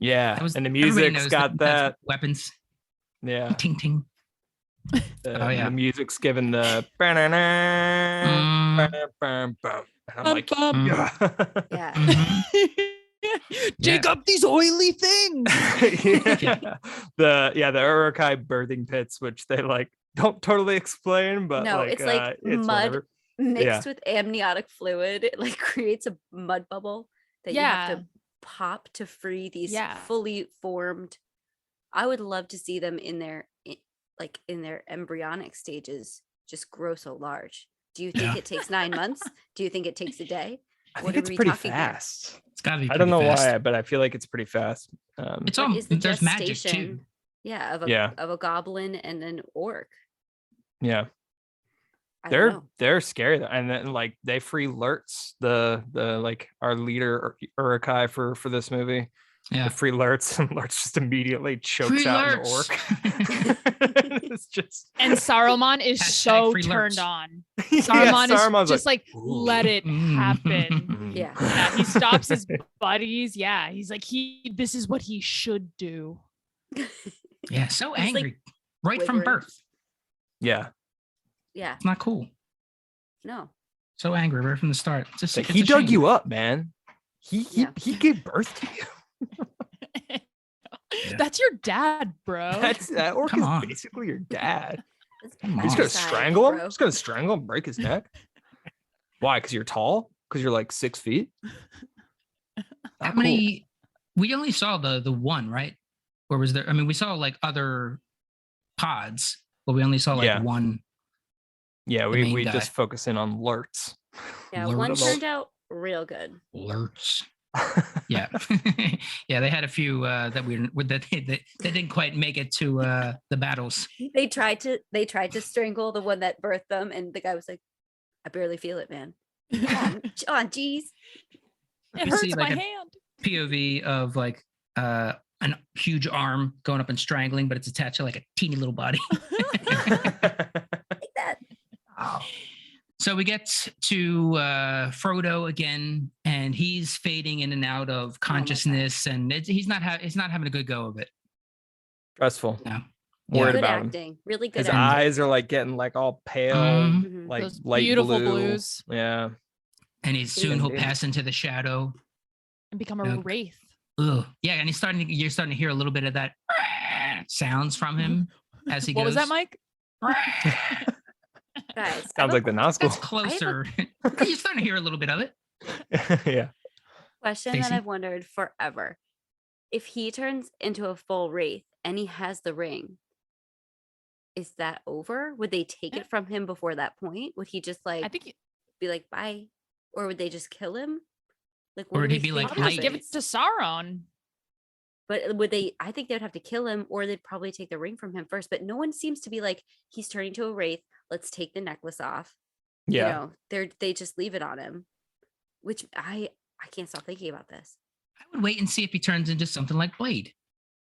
Yeah. And the music's got that. Weapons. Yeah. Ting, ting. The music's given the. And I'm like, Yeah. Dig up these oily things. The Urukai birthing pits, which they like don't totally explain, but No, like, it's like it's mud whatever. mixed with amniotic fluid. It like creates a mud bubble that you have to pop to free these fully formed. I would love to see them in their embryonic stages just grow so large. Do you think it takes 9 months? Do you think it takes a day? I think it's pretty fast. It's gotta be. I don't know fast. why, but I feel like it's pretty fast. It's What all is the there's magic too. gestation? Yeah, of a goblin and an orc. Yeah. I don't know. They're scary though. And then like they free Lurtz, the like our leader Urukai for this movie. Yeah. The free Lurtz, and Lurtz just immediately chokes Free out an Lurtz. orc. It's just And Saruman is Hashtag so free turned Lurtz. on. Yeah, Saruman's just like "Ooh." let it happen. Yeah. Yeah, he stops his buddies. Yeah, he's like this is what he should do. Yeah, so He's, like, angry right from wiggling. birth. Yeah. Yeah. It's not cool. No. So angry right from the start. It's just, Like, it's he a dug shame. you up, man. He Yeah. gave birth to you. That's your dad, bro. That orc Come is on. basically your dad. It's Come He's on. gonna genocide, strangle him. bro. He's gonna strangle him, break his neck. Why? Because you're tall? Because you're like 6 feet? How Not many? We only saw the one, right? Or was there? I mean, we saw like other pods, but we only saw like Yeah. one. Yeah, the main we guy. just focus in on Lurtz. Yeah, Lord one of turned out real good. Lurtz. Yeah, yeah. They had a few that didn't quite make it to the battles. They tried to strangle the one that birthed them, and the guy was like, "I barely feel it, man. Come on, geez." It You hurts see, like, my a- hand. POV of like an huge arm going up and strangling, but it's attached to like a teeny little body. Like that. So we get to Frodo again, and he's fading in and out of consciousness, and he's not having a good go of it. Stressful. No. Worried Good about him. acting. Really good His acting. eyes are like getting like all pale, Mhm. like Those light beautiful blue. blues. Yeah. And soon he'll Yeah. pass into the shadow. And become a Yeah. wraith. Ugh. Yeah, and you're starting to hear a little bit of that sounds from him as he What goes. was that, Mike? Guys, I have Sounds a like the Nazgul. That's closer. You're starting to hear a little bit of it. Yeah. question Stacey? that I've wondered forever. If he turns into a full wraith and he has the ring, is that over? Would they take it from him before that point? Would he just like I think be like bye, or would they just kill him? Like, Or what would do he we be think like, I'll just "Hey." give it happens? to Sauron. But would they? I think they would have to kill him, or they'd probably take the ring from him first. But no one seems to be like, he's turning to a wraith. Let's take the necklace off. Yeah. You know, they just leave it on him, which I can't stop thinking about this. I would wait and see if he turns into something like Blade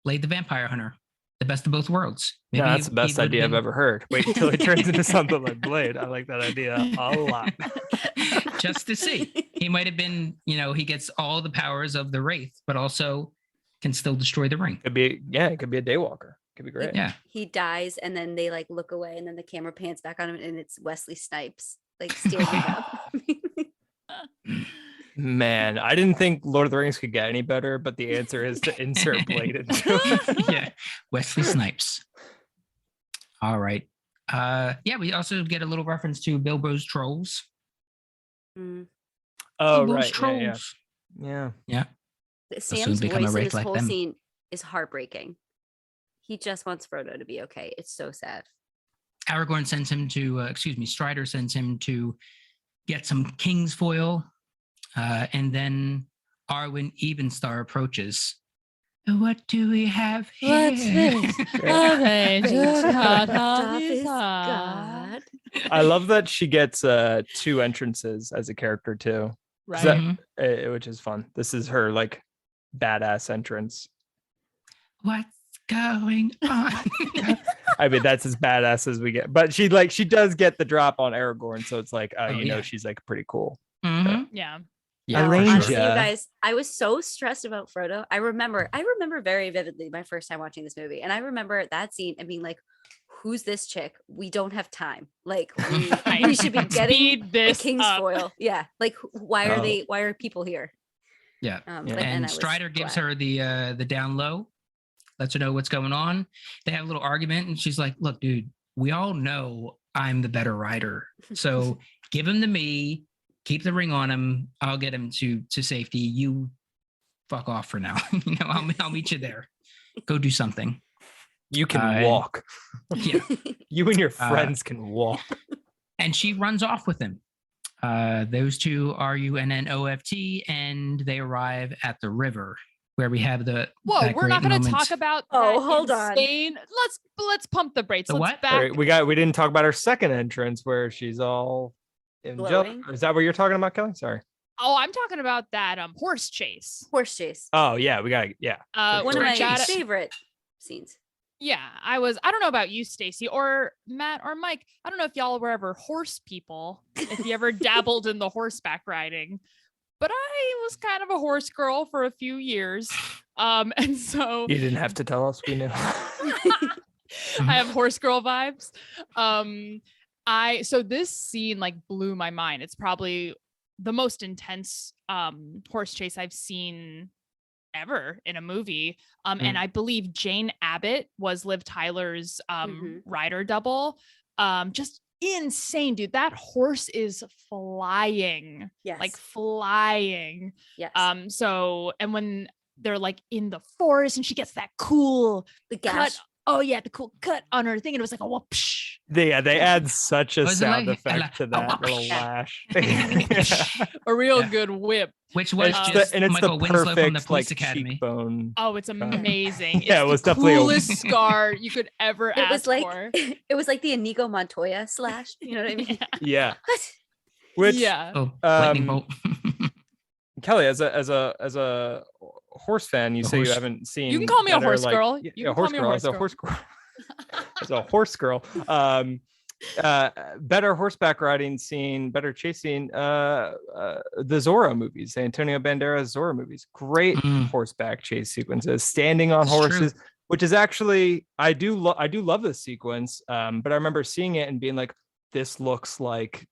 the Vampire Hunter, the best of both worlds. Yeah, that's the he best would've idea I've been- ever heard. Wait until he turns into something like Blade. I like that idea a lot. Just to see. He might have been, he gets all the powers of the Wraith, but also can still destroy the ring. It could be a daywalker. Could be great. Yeah. He dies, and then they like look away, and then the camera pans back on him, and it's Wesley Snipes like standing up. Man, I didn't think Lord of the Rings could get any better, but the answer is to insert Blade into it. Yeah. Wesley Snipes. All right. Yeah, we also get a little reference to Bilbo's trolls. Mm. Oh, those right. Yeah, yeah. trolls. Yeah. Yeah. Sam's become a voice in wraith this like whole them. scene is heartbreaking. He just wants Frodo to be okay. It's so sad. Aragorn sends him to, Strider sends him to get some king's foil. And then Arwen Evenstar approaches. What do we have here? What's this? God. I love that she gets 2 entrances as a character too. Right. Mhm. Which is fun. This is her like badass entrance. What's going on? I mean, that's as badass as we get. But she does get the drop on Aragorn, so it's like, yeah. she's like pretty cool. Mhm. Yeah. Yeah, Arrange for Honestly, sure. you guys, I was so stressed about Frodo. I remember very vividly my first time watching this movie, and I remember that scene and being like, "Who's this chick? We don't have time. Like, we should be getting Speed the this king's up. foil. Yeah, like why are Oh. Why are people here?" Yeah. But And then I was Strider gives glad. her the down low, lets her know what's going on. They have a little argument, and she's like, "Look, dude, we all know I'm the better rider. So give him to me. Keep the ring on him. I'll get him to safety. You fuck off for now. I'll meet you there. Go do something." You can walk. Yeah. You and your friends can walk. And she runs off with him. Those two are UNNOFT, and they arrive at the river where we have that We're not great going to moment. talk about Oh, that hold on. insane. Let's pump the brakes. The Let's what? back. We didn't talk about her second entrance where she's all in Glowing? Is that what you're talking about, Kelly? Sorry. Oh, I'm talking about that horse chase. Horse chase. Oh yeah, One of my chase. favorite scenes. Yeah, I don't know about you, Stacy, or Matt or Mike. I don't know if y'all were ever horse people, if you ever dabbled in the horseback riding, but I was kind of a horse girl for a few years. And so You didn't have to tell us, we knew. I have horse girl vibes. So this scene like blew my mind. It's probably the most intense horse chase I've seen ever in a movie. And I believe Jane Abbott was Liv Tyler's rider double. Just insane, dude. That horse is flying. Yes. Like flying. Yes. So and when they're like in the forest and she gets that cool The cut. gash. Oh yeah, the cool cut on her thing. And it was like a whoopsh. They add such a Was it sound like- effect to that little Yeah. lash. A real Yeah. good whip. Which was It's just the Michael Winslow from the perfect Police like Academy. cheekbone. Oh, it's amazing. Yeah, It's it was the definitely a- coolest scar you could ever It ask was like for. it was like the Inigo Montoya slash. You know what I mean? Yeah. What? Which Yeah. Oh, lightning Um, bolt. Kelly, as a horse fan, you A say horse- you haven't seen. You can call me a better, horse like- girl. Yeah, You can horse call me a girl. horse As a girl. horse girl. As a horse girl. Better horseback riding scene, better chase scene. The Zorro movies, the Antonio Banderas Zorro movies. Great Mm. horseback chase sequences, standing on It's true. horses, which is actually I do love this sequence. But I remember seeing it and being like, this looks like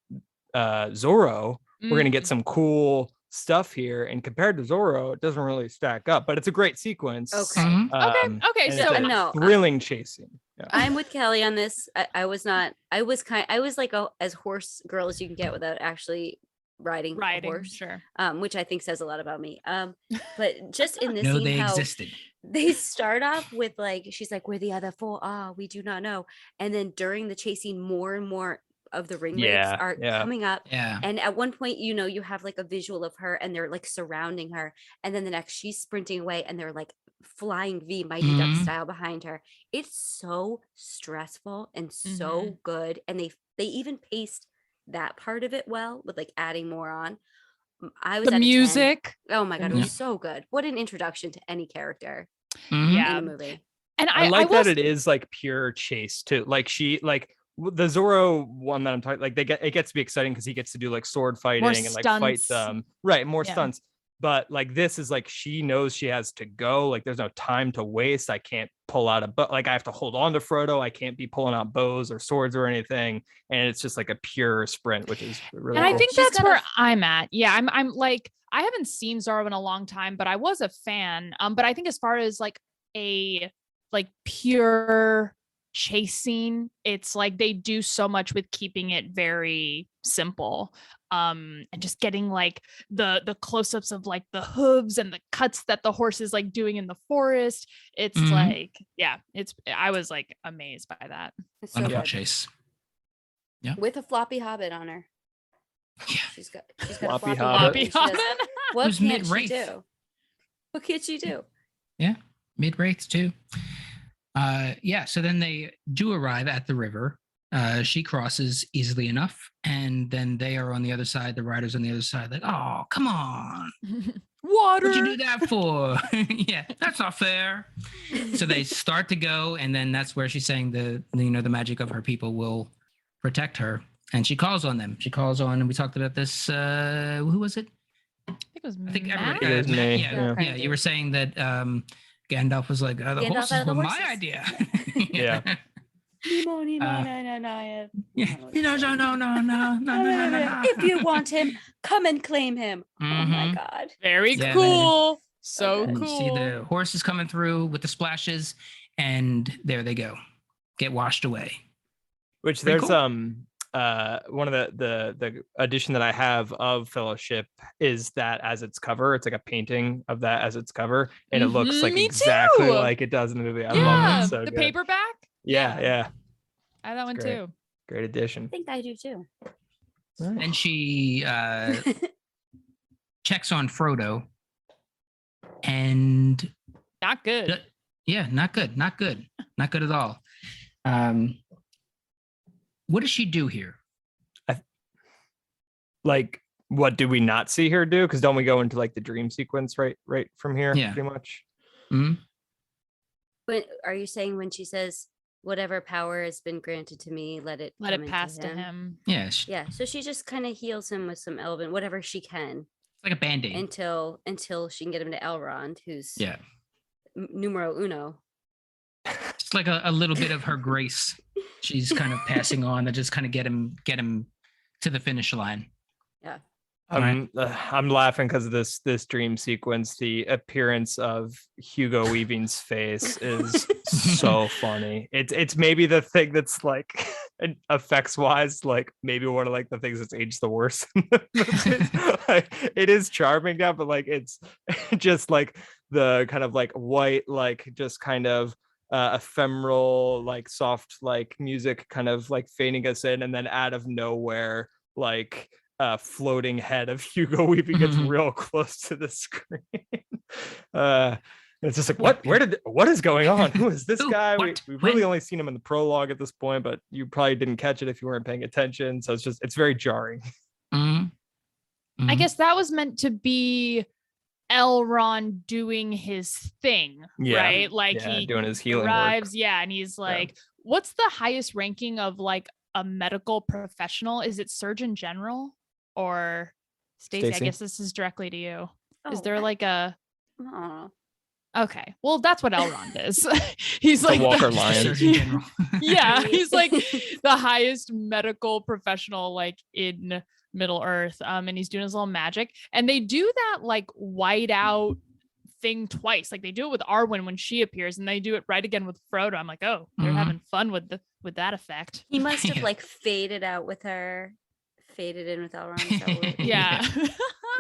Zorro. We're gonna get some cool stuff here, and compared to Zorro, it doesn't really stack up, but it's a great sequence. Okay. Mhm. Okay, and so it's a no, thrilling chasing. Yeah. I'm with Kelly on this. I was not. I was like as horse girl as you can get without actually riding a horse. Sure. Which I think says a lot about me. But just in this No, scene, they how existed. they start off with like, she's like, "Where the other four are, we do not know." And then during the chasing, more and more of the ring wraiths are coming up. Yeah. And at one point, you have like a visual of her and they're like surrounding her. And then the next, she's sprinting away and they're like flying V Mighty Duck Mhm. style behind her. It's so stressful and so good. And they even paced that part of it well with like adding more on. I was The at a 10. music. Oh my God, it Mhm. was so good. What an introduction to any character Mhm. Yeah. in a movie. And I like will that it is like pure chase too. Like the Zorro one that I'm talking, like it gets to be exciting because he gets to do like sword fighting and like fight stunts. them. Right, more Yeah. stunts. But like this is like she knows she has to go. Like there's no time to waste. I can't pull out a bow. Like I have to hold on to Frodo. I can't be pulling out bows or swords or anything. And it's just like a pure sprint, which is really And I cool. think She's that's got a- where I'm at. Yeah, I'm like, I haven't seen Zorro in a long time, but I was a fan. But I think as far as like a like pure chase scene, it's like they do so much with keeping it very simple. and just getting like the close-ups of like the hooves and the cuts that the horse is like doing in the forest. It's like, yeah, I was like amazed by that. It's so Wonderful good. chase. With a floppy hobbit on her. Yeah. She's got a Floppy floppy hobbit. hobbit. and she does- What Who's can't she mid-wraith? do? What can't she do? Yeah, mid-wraiths too. Yeah, so then they do arrive at the river. She crosses easily enough, and then they are on the other side. The riders on the other side, like, oh, come on, Water. what'd you do that for? Yeah, that's not fair. So they start to go, and then that's where she's saying the magic of her people will protect her, and she calls on them. She calls on, and we talked about this. Who was it? I think it was I think Matt. everybody. It was me. Yeah, Yeah. you were saying that Gandalf was like, the Gandalf horses out of the were my horses. idea. Yeah. Nemo, Uh, no. Yeah. No. If you want him, come and claim him. Oh my Mhm. god. Very Yeah, cool. So And And you cool. see the horses coming through with the splashes, and there they go, get washed away. Which Pretty there's cool. one of the edition that I have of Fellowship is that as its cover. It's like a painting of that as its cover, and it looks like Me exactly too. like it does in the movie. I love Yeah, it. So the good. paperback. Yeah. I have that one great. too. Great I addition. think I do too. And she checks on Frodo, and Not good. yeah, not good at all. What does she do here? Like, what do we not see her do? Because don't we go into like the dream sequence right from here? Yeah. Pretty much. Mhm. When are you saying when she says whatever power has been granted to me, let it Let come it into pass to him. Yeah, it's Yeah, so she just kind of heals him with some elven whatever she can like a band-aid. until she can get him to Elrond, who's Yeah, numero uno. it's like a little bit of her grace. She's kind of passing on to just kind of get him to the finish line. I'm laughing because of this dream sequence. The appearance of Hugo Weaving's face is so funny. It's maybe the thing that's like effects wise, like maybe one of like the things that's aged the worst. Like, it is charming now, but like it's just like the kind of like white, like just kind of ephemeral, like soft, like music kind of like fading us in, and then out of nowhere, like floating head of Hugo Weaving gets real close to the screen. It's just like, what is going on? Who is this Who? guy? What? We've really When? only seen him in the prologue at this point, but you probably didn't catch it if you weren't paying attention. So it's very jarring. Mhm. I Mhm. guess that was meant to be Elrond doing his thing, Yeah. right? Like Yeah, he doing his healing arrives, work. yeah, and he's like, what's the highest ranking of like a medical professional? Is it Surgeon General or Stacey? I Stacey? guess this is directly to you. Is Oh, there like a oh. okay? Well, that's what Elrond is. He's The like Walker the- Lion. Surgeon General. yeah, Right. he's like the highest medical professional like in Middle Earth. And he's doing his little magic. And they do that like white out thing twice. Like they do it with Arwen when she appears, and they do it right again with Frodo. I'm like, oh, they're Mhm. having fun with that effect. He must have Yeah. like faded out with her, faded in with Elrond. Is that what- Yeah.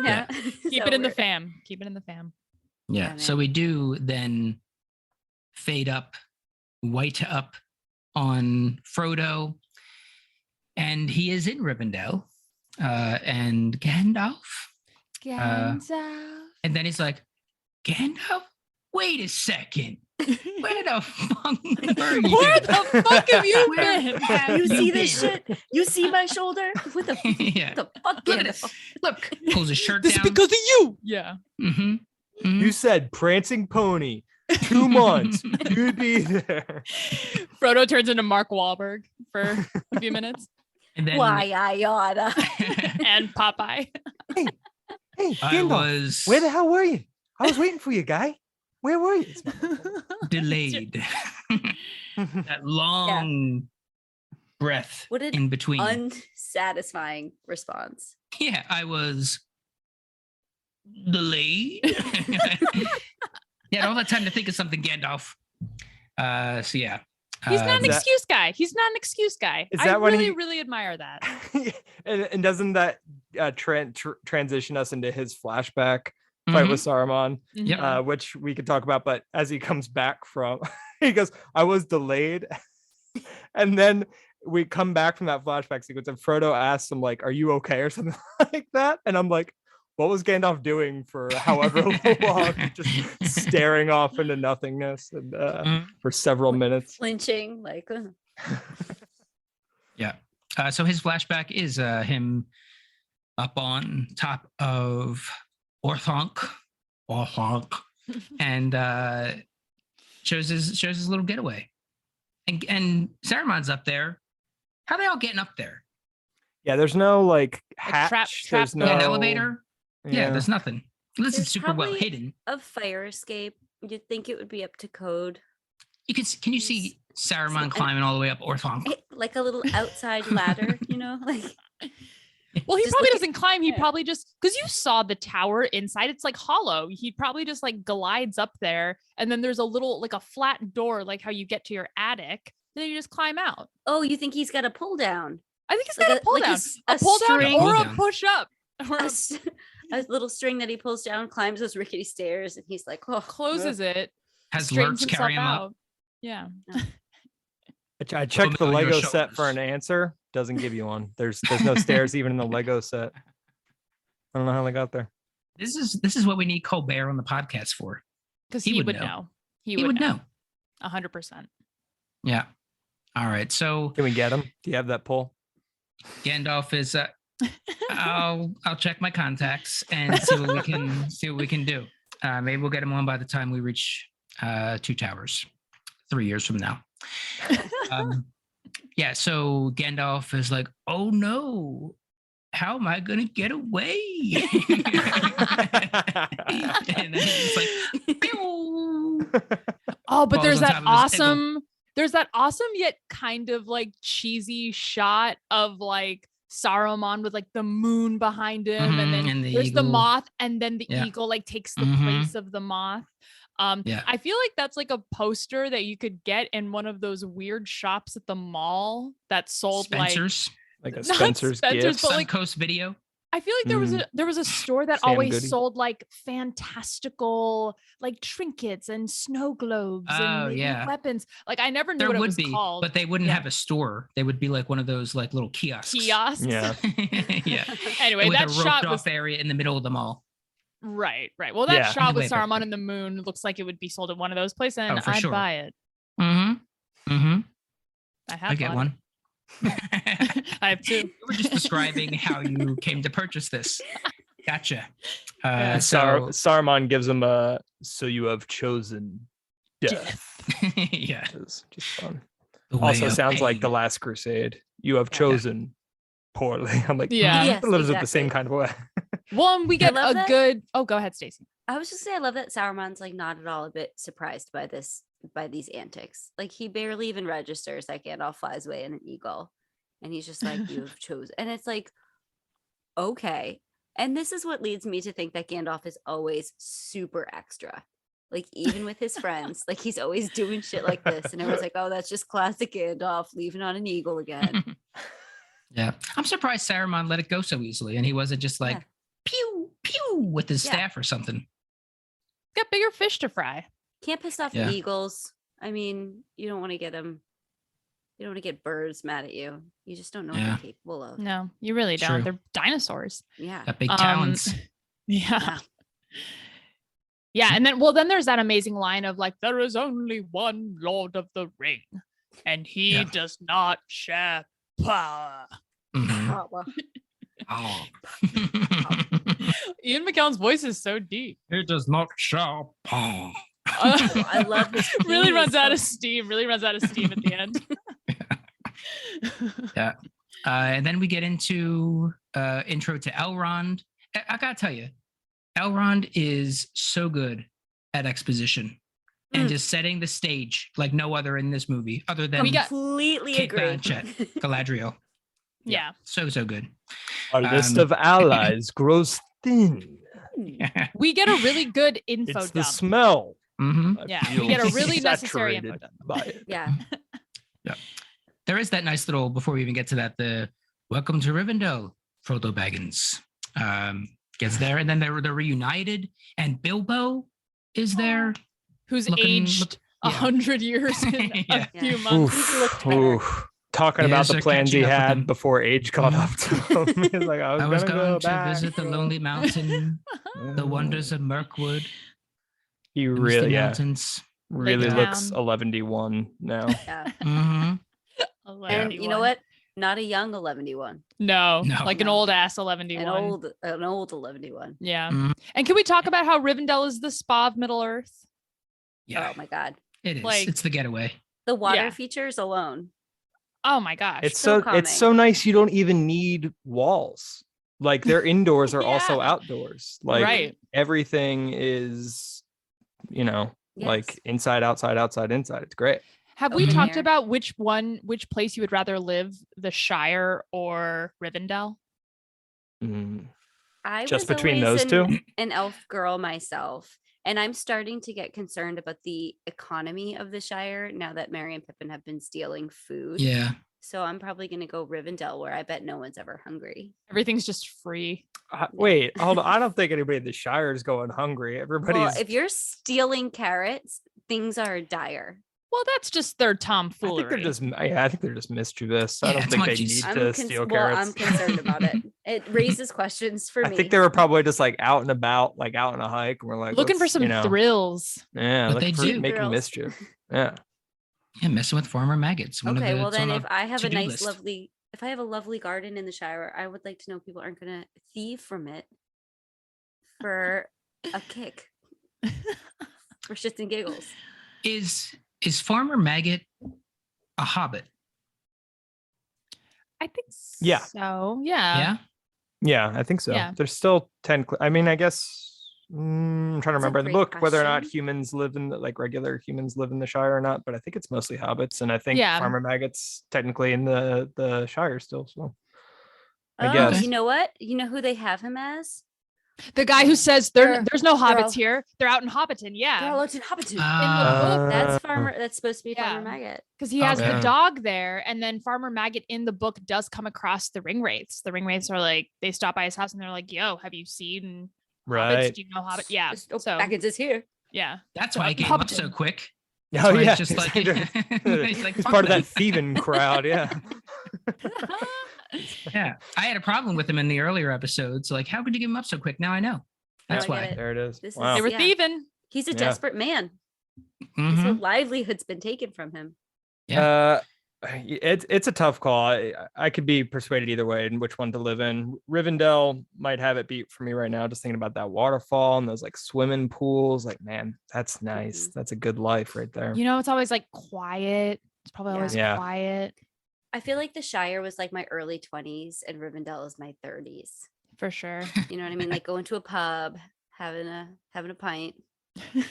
yeah. Keep it in the fam. Keep it in the fam. Yeah. Yeah, So man. we do then fade up, white up on Frodo, and he is in Rivendell, and Gandalf, Gandalf. and then he's like, Gandalf, wait a second, where the fuck were you? Where the fuck have you Where been? have You see been? this shit? You see my shoulder? What the, Yeah. what the fuck? Look at Gandalf? this. Look, pulls his shirt This down. is because of you. Yeah. Mm-hmm. You said prancing pony, 2 months. You'd be there. Frodo turns into Mark Wahlberg for a few minutes. And then Why I oughta. And Popeye. Hey, I Gandalf, was where the hell were you? I was waiting for you, guy. Where were you? delayed. That long breath What an in between. unsatisfying response. Yeah, I was delayed. Yeah, all that time to think of something, Gandalf. So yeah. He's not an Is that- excuse guy. He's not an excuse guy. Is I that when really, he- really admire that. and doesn't that transition us into his flashback fight with Saruman, Mhm. which we could talk about? But as he comes back from, he goes, "I was delayed," and then we come back from that flashback sequence, and Frodo asks him, like, "Are you okay?" or something like that, and I'm like, what was Gandalf doing for however long, just staring off into nothingness and for several minutes? Flinching, like Yeah. So his flashback is him up on top of Orthanc, and shows his little getaway, and Saruman's up there. How are they all getting up there? Yeah, there's no like trap- hatch. trap There's no door. An elevator? Yeah, there's nothing. Unless There's it's super well probably hidden. a fire escape. You'd think it would be up to code. Can you see Saruman climbing all the way up Orthanc? Like a little outside ladder, you know? Like Well, he Just probably look at- doesn't climb. He yeah. probably just, because you saw the tower inside, it's like hollow. He probably just like glides up there, and then there's a little, like a flat door, like how you get to your attic, and then you just climb out. oh, you think he's got a pull down? I think it's Like got a- a pull like a down, s- a a pull down string. or Pull a down. push up, or A, s- a little string that he pulls down, climbs those rickety stairs, and he's like, oh, closes it, Has straightens Lurks himself carry him out. up? Yeah. I checked the on your Lego set for shoulders. an answer. Doesn't give you one. There's no stairs even in the Lego set. I don't know how they got there. This is what we need Colbert on the podcast for. Because He he would would know. know. He would know. 100%. Yeah. All right. So Can we get him? Do you have that pull? Gandalf is. I'll check my contacts and see what we can do. Maybe we'll get him on by the time we reach Two Towers, 3 years from now. Yeah. So Gandalf is like, "Oh no, how am I gonna get away?" And then he's like, "Pew." Oh, but Falls there's on that top of his awesome yet kind of like cheesy shot of like Saruman with like the moon behind him, and then Mhm, and the there's the eagle. moth, and then the Yeah. eagle like takes the Mhm. place of the moth. Yeah. I feel like that's like a poster that you could get in one of those weird shops at the mall that sold Spencer's, Like a Not Spencer's Spencer's, gift. but like- Suncoast Video. I feel like there was a store that Sam always Goody. sold like fantastical like trinkets and snow globes Oh, and maybe yeah. weapons. Like I never knew There what it would was be, called. but they wouldn't Yeah. have a store. They would be like one of those like little kiosks. Kiosks. Yeah. Yeah. Anyway, With that a shot roped was off area in the middle of the mall. right. Well, that Yeah. shot with Anyway, Saruman and the moon looks like it would be sold at one of those places, and Oh, for I'd sure. buy it. Mm-hmm. Mm-hmm. I have I get bought one. it. I have two. You were just describing how you came to purchase this. Gotcha. Yeah. Saruman gives him a "so you have chosen death." Yeah. It's just fun. The way Also of sounds like pain. The Last Crusade. You have chosen poorly. I'm like, Yeah. Yes, it lives it the same exactly. kind of way. Well, and we get love a that. good. Oh, go ahead, Stacey. I was just say I love that Sauron's like not at all a bit surprised by these antics. Like he barely even registers that Gandalf flies away in an eagle, and he's just like, "You have chosen," and it's like, okay. And this is what leads me to think that Gandalf is always super extra. Like even with his friends, like he's always doing shit like this, and everyone's like, "Oh, that's just classic Gandalf leaving on an eagle again." Yeah. I'm surprised Saruman let it go so easily and he wasn't just like Yeah. pew pew with his Yeah. staff or something. Got bigger fish to fry. Can't piss off Yeah. eagles. I mean, you don't want to get them. You don't want to get birds mad at you. You just don't know what Yeah. they're capable of. No, you really don't. True. They're dinosaurs. Yeah. Got big talons. Yeah. Yeah, and then there's that amazing line of like, there is only one Lord of the Ring, and he Yeah. does not share power. Mhm. Oh, well, Oh. Ian McKellen's voice is so deep. It does not show. Oh. I love his really keys. runs out of steam. Really runs out of steam at the end. And then we get into intro to Elrond. I gotta tell you, Elrond is so good at exposition and Mm. just setting the stage like no other in this movie, other than We got- Completely Kate agree. Blanchett, Galadriel. Yeah. So good. Our list Um, of allies grows thin. We get a really good info It's the dump. smell. hmm I Yeah, we feel get a really necessary saturated info dump. by it. Yeah. There is that nice little, before we even get to that, the welcome to Rivendell, Frodo Baggins gets there, and then they're reunited, and Bilbo is there. Who's Looking- aged yeah. 100 years in Yeah. a few Yeah. months. He's looked better. Talking Yeah, about so the plans he catching up with had him. before age caught up to him. He's like, I was gonna going go to back. visit the Lonely Mountain, the wonders of Mirkwood, He the Misty really, Mountains. really Lake looks Town. 11D1 now. Yeah. hmm And you know what? Not a young 11D1. No, No. like an No. old ass 11D1. An old 11D1. Yeah. Mhm. And can we talk about how Rivendell is the spa of Middle Earth? Yeah, Oh my god. it is. like- It's the getaway. The water Yeah. features alone. Oh my gosh. It's so it's so calming. nice you don't even need walls. Like their indoors are also Yeah. outdoors. Like right. everything is, like Yes. inside, outside, outside, inside. It's great. Have we Open talked air. about which place you would rather live, the Shire or Rivendell? I Just was between always those two? an elf girl myself, and I'm starting to get concerned about the economy of the Shire now that Merry and Pippin have been stealing food. Yeah. So I'm probably going to go Rivendell, where I bet no one's ever hungry. Everything's just free. Wait, hold on. I don't think anybody in the Shire is going hungry. Everybody's Well, if you're stealing carrots, things are dire. Well, that's just their I tomfoolery. think they're just mischievous. I Yeah, don't it's think they munchies. need to steal carrots. I'm concerned about it. It raises questions for I me. think they were probably just like out and about, like out on a hike. And we're like Looking for let's, some thrills. Yeah, What looking they for do. making Thrills. mischief. Yeah. Yeah, messing with farmer maggots. One of Okay, the- well it's on then, a if I have a to-do nice, list. lovely, if I have a lovely garden in the Shire, I would like to know people aren't going to thieve from it for a kick, for shits and giggles. Is Farmer Maggot a hobbit? I think Yeah. so. Yeah. Yeah. Yeah, I think so. Yeah. There's still 10. I mean, I guess I'm trying to That's a remember in the great book whether or not question. humans live in like regular humans live in the Shire or not, but I think it's mostly hobbits. And I think Yeah. Farmer Maggot's technically in the Shire still. So I Oh, guess. you know what? You know who they have him as? The guy who says They're- there's no they're hobbits all- here. They're out in Hobbiton. They're all Yeah. out in Hobbiton. book, That's Farmer. That's supposed to be Farmer Yeah. Maggot. Because he has Okay. the dog there. And then Farmer Maggot in the book does come across the Ring Wraiths. The Ring Wraiths are like, they stop by his house and they're like, yo, have you seen hobbits? Right. Do you know hobbit? Yeah. Oh, So Baggins is here. yeah. That's why he came up so Hobbiton. quick. Oh why yeah. it's just like he's like, He's "Fuck part of them." that thieving crowd. Yeah. Yeah, I had a problem with him in the earlier episodes. Like, how could you give him up so quick? Now I know. That's Now I why. get it. There it is. This is- Wow. They were Yeah. thieving. He's a Yeah. desperate man. His Mhm. whole livelihood's been taken from him. It's a tough call. I could be persuaded either way in which one to live in. Rivendell might have it beat for me right now. Just thinking about that waterfall and those like swimming pools. Like, man, that's nice. Mhm. That's a good life right there. You know, it's always like quiet. It's probably Yeah. always Yeah. quiet I feel like the Shire was like my early 20s and Rivendell is my 30s. for sure. You know what I mean? Like going to a pub, having a pint,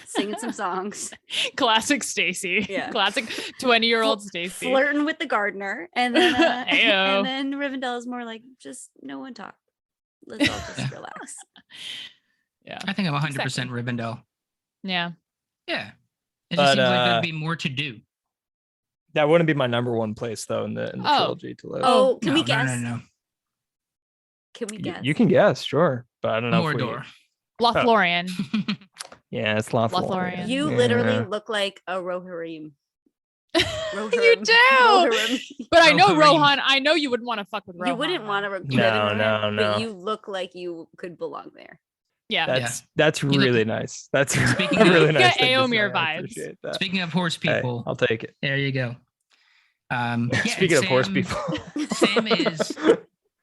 singing some songs, Classic Stacy. Yeah. Classic 20-year-old Stacy. flirting with the gardener, and then Ayo. and then Rivendell is more like just no one talk. Let's all just relax. Yeah. I think I'm 100% Exactly. Rivendell. Yeah. Yeah. It But, just seems like there'd be more to do. That wouldn't be my number one place though in the Oh. trilogy to live. Oh, can no, we no, guess? No. Can we guess? You can guess, sure, but I don't know. If we, Mordor. Lothlorien. yeah, it's Lothlorien. Lothlorien. You Yeah. literally look like a Rohirrim. You Rohirrim. do. Rohirrim. But I know Rohirrim. Rohan. I know you wouldn't want to fuck with Rohan. You wouldn't want to live in No, Rohan, no, no. but you look like you could belong there. Yeah. That's look- really nice. That's Speaking a of- really You nice. got thing to Aomir say. I vibes. appreciate that. Speaking of horse Hey, people, I'll take it. there you go. Yeah, Speaking of horse Sam- people, Sam is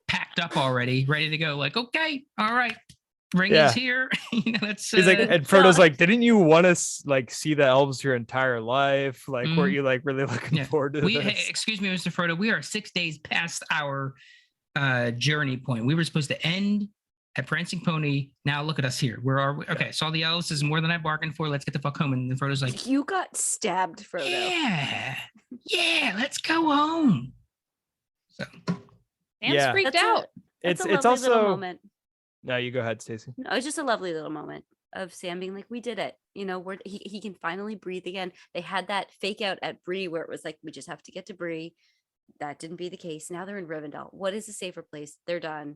packed up already, ready to go. Like, okay, all right, Ring Yeah. is here. You know, that's he's like, uh, and Frodo's like, didn't you want to like see the elves your entire life? Like, were Mhm. you like really looking Yeah. forward to we. this? Hey, excuse me, Mr. Frodo. We are 6 days past our journey point. We were supposed to end at Prancing Pony. Now look at us here. Where are we? Okay, saw the elves. This is more than I bargained for. Let's get the fuck home. And then Frodo's like, You got stabbed, Frodo. yeah, let's go home. So Sam's Yeah. freaked That's out. That's It's a lovely little also moment. no. You go ahead, Stacey. No, it's just a lovely little moment of Sam being like, we did it. You know, he can finally breathe again. They had that fake out at Bree where it was like, we just have to get to Bree. That didn't be the case. Now they're in Rivendell. What is a safer place? They're done.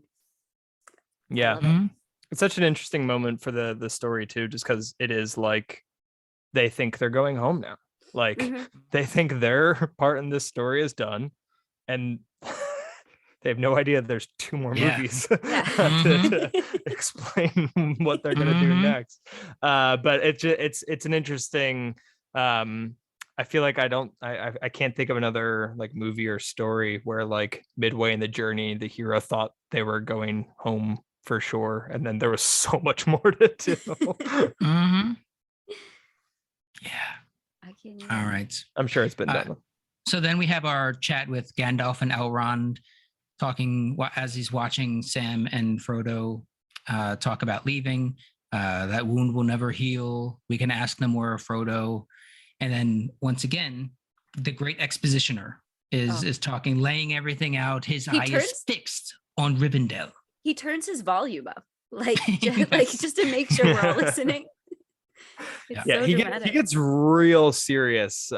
Yeah. Love it. It's such an interesting moment for the story too, just because it is like they think they're going home now. Like they think their part in this story is done, and they have no idea there's 2 more movies to explain what they're gonna do next. But it's an interesting. I feel like I can't think of another like movie or story where like midway in the journey the hero thought they were going home for sure, and then there was so much more to do. Yeah. I can't All right. I'm sure it's been done. So then we have our chat with Gandalf and Elrond talking as he's watching Sam and Frodo talk about leaving. That wound will never heal. We can ask no more of Frodo. And then once again, the great expositioner is talking, laying everything out. His eye is fixed on Rivendell. He turns his volume up, just to make sure we're all listening. It's so he dramatic. gets real serious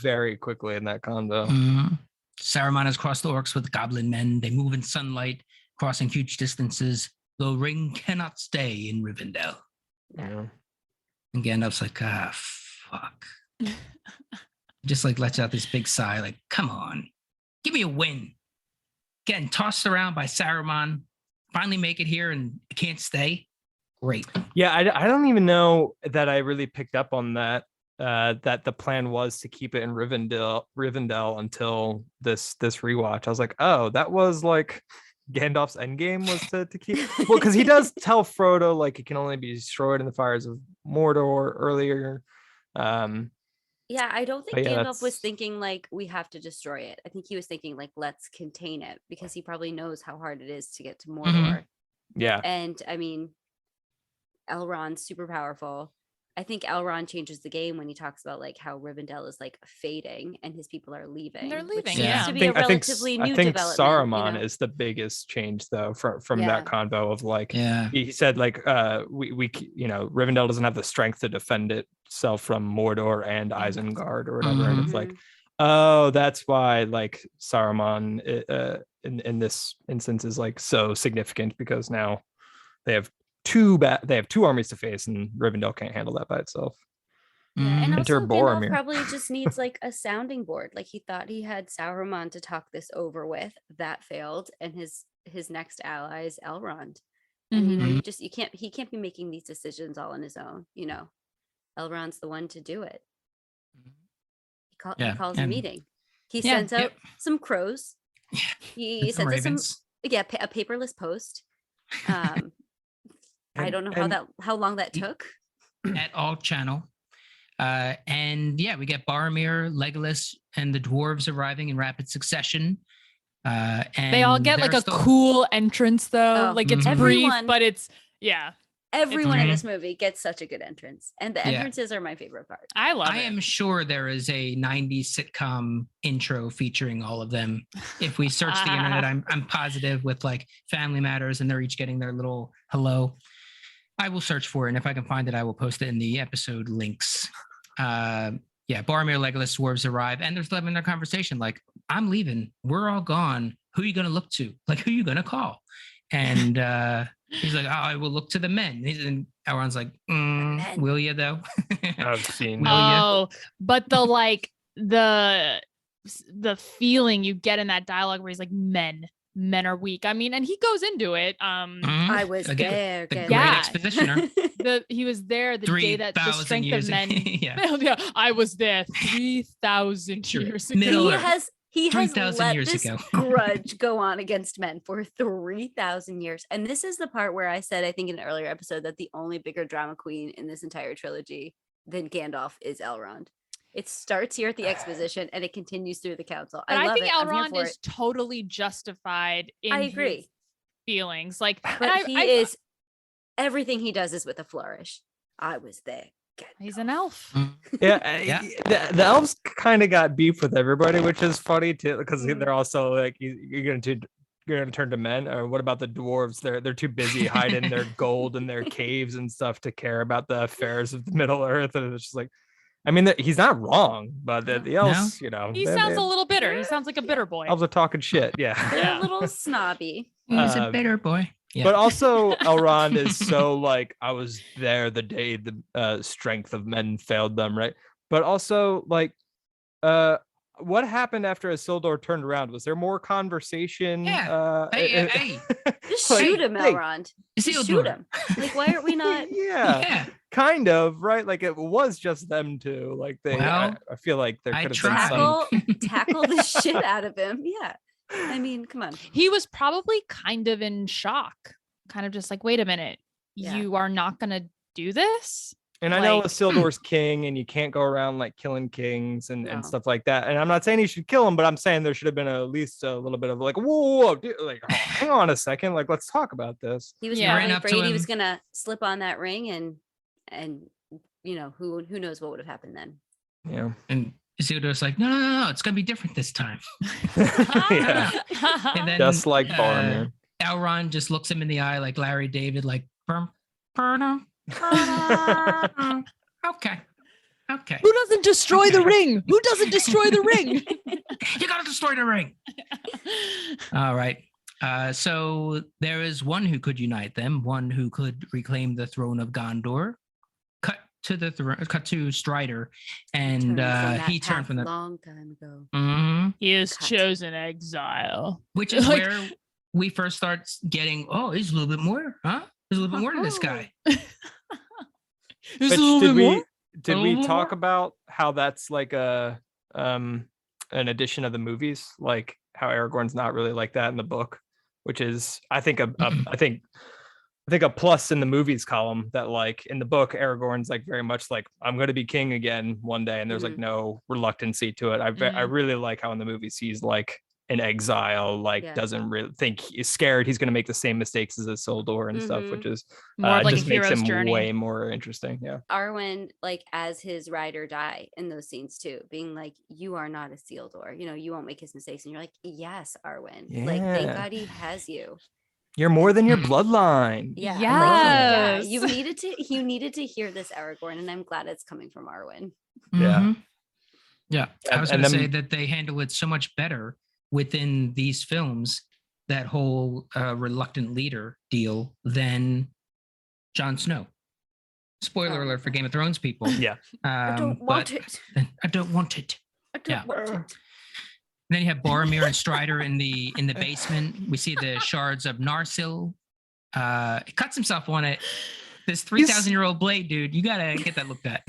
very quickly in that convo. Saruman has crossed the orcs with goblin men. They move in sunlight, crossing huge distances. The ring cannot stay in Rivendell. Yeah. And Gandalf's like, fuck. Just like lets out this big sigh, like, come on, give me a win. Getting tossed around by Saruman, finally make it here and can't stay. Great. Yeah, I don't even know that I really picked up on that. That the plan was to keep it in Rivendell until this rewatch. I was like, oh, that was like Gandalf's endgame was to keep. Well, because he does tell Frodo like it can only be destroyed in the fires of Mordor earlier. Yeah, I don't think Gandalf was thinking like we have to destroy it. I think he was thinking like let's contain it, because he probably knows how hard it is to get to Mordor. Yeah. And I mean, Elrond's super powerful. I think Elrond changes the game when he talks about like how Rivendell is like fading and his people are leaving. They're leaving. Which seems to be a relatively new development. Saruman is the biggest change though from that convo of like he said like we Rivendell doesn't have the strength to defend itself from Mordor and Isengard or whatever, and it's like, oh, that's why like Saruman in this instance is like so significant, because now they have two armies to face, and Rivendell can't handle that by itself. Yeah, and also Gandalf probably just needs like a sounding board. Like he thought he had Saruman to talk this over with. That failed, and his next ally is Elrond. And he can't be making these decisions all on his own. You know, Elrond's the one to do it. He calls a meeting. He sends out some crows. He sends out a paperless post. I don't know how long that took. At all channel. And we get Boromir, Legolas, and the dwarves arriving in rapid succession. And they all get like a cool entrance though. Like it's brief, but it's everyone in this movie gets such a good entrance, and the entrances are my favorite part. I am sure there is a 90s sitcom intro featuring all of them. If we search the internet, I'm positive, with like Family Matters, and they're each getting their little hello. I will search for it, and if I can find it, I will post it in the episode links. Boromir, Legolas, dwarves arrive, and there's having their conversation like, I'm leaving, we're all gone, who are you gonna look to? Like, who are you gonna call? And he's like, I will look to the men. And Elrond's like, will you though? I've seen. But the like the feeling you get in that dialogue where he's like, men are weak. I mean, and he goes into it. I was there. The great expositioner. He was there the day that the strength of men. I was there 3,000 years ago. He has let this grudge go on against men for 3,000 years. And this is the part where I said, I think in an earlier episode, that the only bigger drama queen in this entire trilogy than Gandalf is Elrond. It starts here at the exposition and it continues through the council. I think Elrond is totally justified in his feelings. Like, but is everything he does is with a flourish. I was there. He's an elf. The elves kind of got beef with everybody, which is funny too, because they're also like, you're going to turn to men? Or what about the dwarves? They're too busy hiding their gold in their caves and stuff to care about the affairs of the Middle Earth. And it's just like, I mean, he's not wrong, but the elves, you know, He sounds a little bitter. He sounds like a bitter boy. elves are talking shit. They're Yeah. a little snobby. He's a bitter boy. Yeah. But also Elrond is so like, I was there the day the strength of men failed them, right? But also like, what happened after Isildur turned around? Was there more conversation? Yeah. Hey. Just Like, shoot him, hey, Elrond. Is Just he shoot him. Like, why aren't we not? Yeah, kind of, right? Like it was just them two. Like Well, I feel like there I could have been some. tackle the shit out of him. Yeah. I mean, come on. He was probably kind of in shock, kind of just like, wait a minute, Yeah. you are not going to do this? And I know like- Isildur's king, and you can't go around like killing kings and No. stuff like that. And I'm not saying you should kill him, but I'm saying there should have been at least a little bit of like, whoa, dude, like, oh, hang on a second, like let's talk about this. He was Yeah. Ran probably up to afraid he him. was gonna slip on that ring, and you know who knows what would have happened then. Yeah. And Isildur's like, no, it's gonna be different this time. Yeah. And then Just like Boromir. Elrond just looks him in the eye like Larry David, like, okay. Who doesn't destroy the ring? Who doesn't destroy the ring? You gotta destroy the ring. All right. So there is one who could unite them, one who could reclaim the throne of Gondor. Cut to Strider, and he turned from that long time ago. Mhm. He is Cut. chosen exile. Which is Like- where we first start getting. Oh, he's a little bit more, huh? There's a little bit more to this guy. There's Which, a little bit more. did A we little talk more? about how that's like a an addition of the movies, like how Aragorn's not really like that in the book, which is I think I think a plus in the movies column, that like in the book Aragorn's like very much like, I'm going to be king again one day, and there's like no reluctancy to it. I really like how in the movies he's like in exile, like Yeah. doesn't really think, he's scared he's going to make the same mistakes as Isildur and stuff, which is More of like a just makes hero's him journey. way more interesting. Yeah. Arwen, like as his ride or die in those scenes too, being like, you are not a Isildur, you know, you won't make his mistakes, and you're like, yes, Arwen, like thank Yeah. God he has you. You're more than your bloodline. Yeah, like, Yes. you needed to hear this, Aragorn, and I'm glad it's coming from Arwen. Yeah. Mhm. Yeah. I was And going to say then- that they handle it so much better within these films, that whole reluctant leader deal, than Jon Snow. Spoiler Oh. alert for Game of Thrones people. Yeah. I don't want but it. I don't want it. I don't Yeah. want it. Then you have Boromir and Strider in the basement. We see the shards of Narsil. He cuts himself on it. This 3,000-year-old blade, dude. You gotta get that looked at.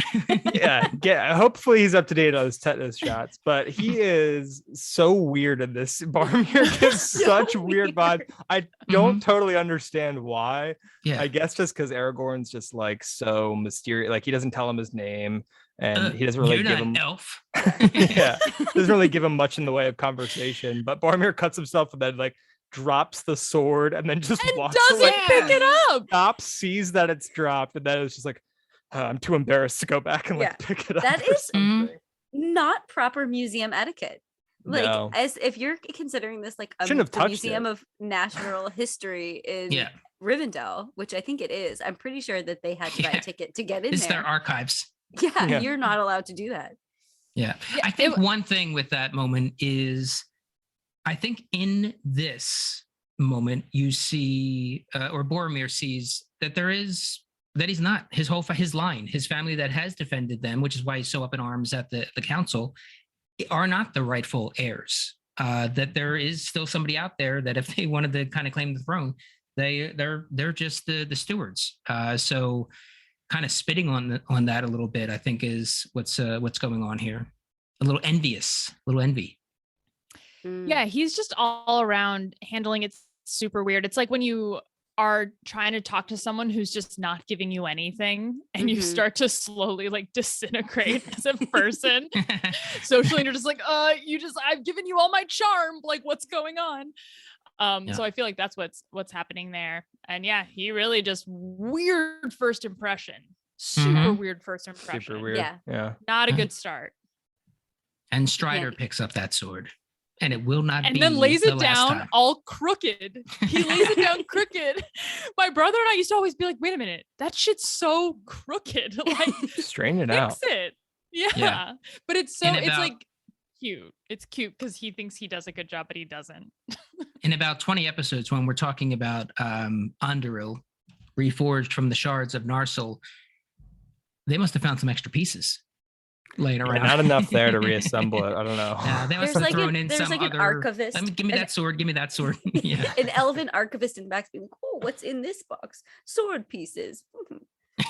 Yeah. Hopefully he's up to date on his tetanus shots, but he is so weird in this. Boromir gives such weird vibes. I don't totally understand why. Yeah. I guess just because Aragorn's just like so mysterious. Like he doesn't tell him his name, and he doesn't really You're give not him. an elf. Yeah, doesn't really give him much in the way of conversation. But Boromir cuts himself and then like drops the sword and then just And walks doesn't away. pick it up. Stops, sees that it's dropped, and then it's just like, I'm too embarrassed to go back and like Yeah, pick it up. that or is something. Not proper museum etiquette. Like, No. as if you're considering this like Shouldn't have the touched museum it. of natural history in Yeah. Rivendell, which I think it is. I'm pretty sure that they had to buy Yeah. a ticket to get in It's there. their archives. Yeah, Yeah. you're not allowed to do that. Yeah. Yeah, I think one thing with that moment is, I think in this moment you see, or Boromir sees that he's not his line, his family that has defended them, which is why he's so up in arms at the council, are not the rightful heirs. That there is still somebody out there that if they wanted to kind of claim the throne, they're just the stewards. So kind of spitting on that a little bit, I think, is what's going on here. A little envy. Mm. Yeah, he's just all around handling it super weird. It's like when you are trying to talk to someone who's just not giving you anything, and you Mhm. start to slowly like disintegrate as a person socially, and you're just like, I've given you all my charm. Like, what's going on? So I feel like that's what's happening there. And yeah, he really just weird first impression. Super weird first impression. Super weird. Yeah. Yeah. Not a good start. And Strider Yeah. picks up that sword. And it will not and be then lays the it last down time. all crooked. He lays it down crooked. My brother and I used to always be like, wait a minute, that shit's so crooked. Like, Straighten it fix out. it. Yeah. Yeah. But it's so, In it's about- like cute. It's cute because he thinks he does a good job, but he doesn't. In about 20 episodes, when we're talking about Underil, reforged from the shards of Narsil, they must have found some extra pieces laying around. Not enough there to reassemble it. I don't know. They must There's have like thrown in there's some like an other. archivist. Give me that sword. Give me that sword. Yeah. An elven archivist in the back being like, oh, what's in this box? Sword pieces.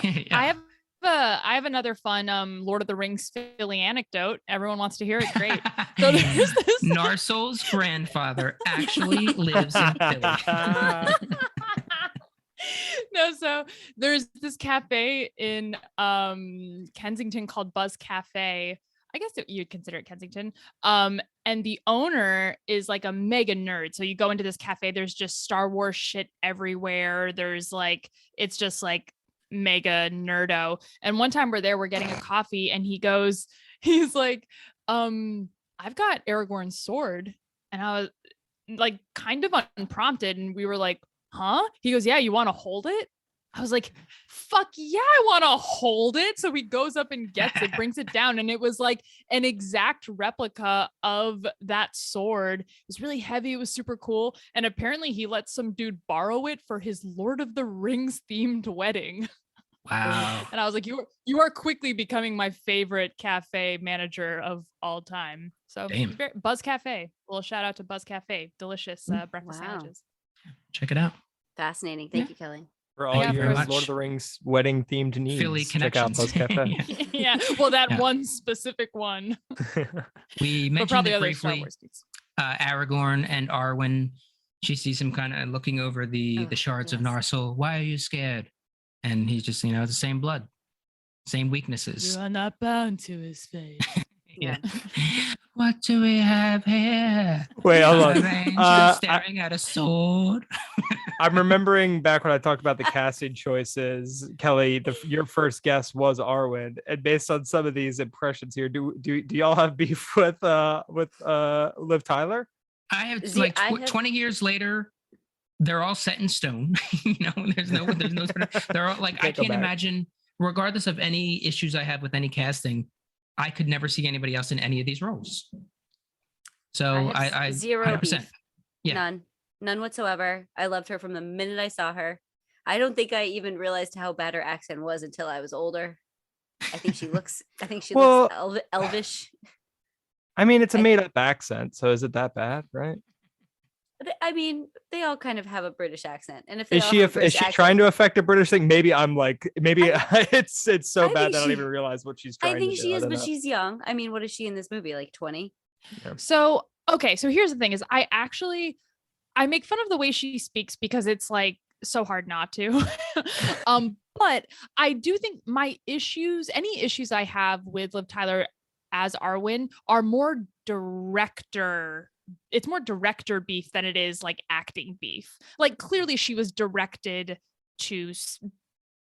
Yeah. I have another fun Lord of the Rings Philly anecdote. Everyone wants to hear it. Great. So there's this Narsil's grandfather actually lives in Philly. No, so there's this cafe in Kensington called Buzz Cafe. I guess you'd consider it Kensington. And the owner is like a mega nerd. So you go into this cafe, there's just Star Wars shit everywhere. There's like, it's just like mega nerdo. And one time we're there, we're getting a coffee, and he's like, I've got Aragorn's sword. And I was like kind of unprompted, and we were like, huh? He goes, yeah, you want to hold it? I was like, fuck yeah, I want to hold it. So he goes up and gets it, brings it down. And it was like an exact replica of that sword. It was really heavy. It was super cool. And apparently he let some dude borrow it for his Lord of the Rings themed wedding. Wow. And I was like, you are quickly becoming my favorite cafe manager of all time. So Damn. Buzz Cafe. A little shout out to Buzz Cafe. Delicious breakfast Wow. sandwiches. Check it out. Fascinating. Thank you, Kelly. For all Thank you your very Lord much. of the Rings wedding themed needs, Philly check out connections. Buzz Cafe. Yeah. Well, that Yeah. one specific one. We But mentioned probably it other Star briefly. Wars dudes. Aragorn and Arwen. She sees him kind of looking over the Oh, shards of yes. Narsil. Why are you scared? And he's just, the same blood, same weaknesses. You are not bound to his fate. Yeah. What do we have here? Wait, hold A on. ranger staring at a sword. I'm remembering back when I talked about the casting choices, Kelly. Your first guess was Arwen, and based on some of these impressions here, do y'all have beef with Liv Tyler? I have See, like I have- 20 years later, they're all set in stone. There's no sort of, they're all like, I Can't go can't back. imagine, regardless of any issues I have with any casting, I could never see anybody else in any of these roles. So I zero 100%. beef. Yeah. None whatsoever. I loved her from the minute I saw her. I don't think I even realized how bad her accent was until I was older. I think she looks Well- elvish. I mean, it's a I- made up accent, so is it that bad, right? I mean, they all kind of have a British accent. And if they Is all she have a is British she trying to affect a British thing? Maybe it's so I bad think that I don't she- even realize what she's trying I think to do. she is, don't but know. she's young. I mean, what is she in this movie? Like 20? So, okay. So here's the thing is I make fun of the way she speaks because it's like so hard not to. But I do think any issues I have with Liv Tyler as Arwen are more director. It's more director beef than it is like acting beef. Like clearly she was directed to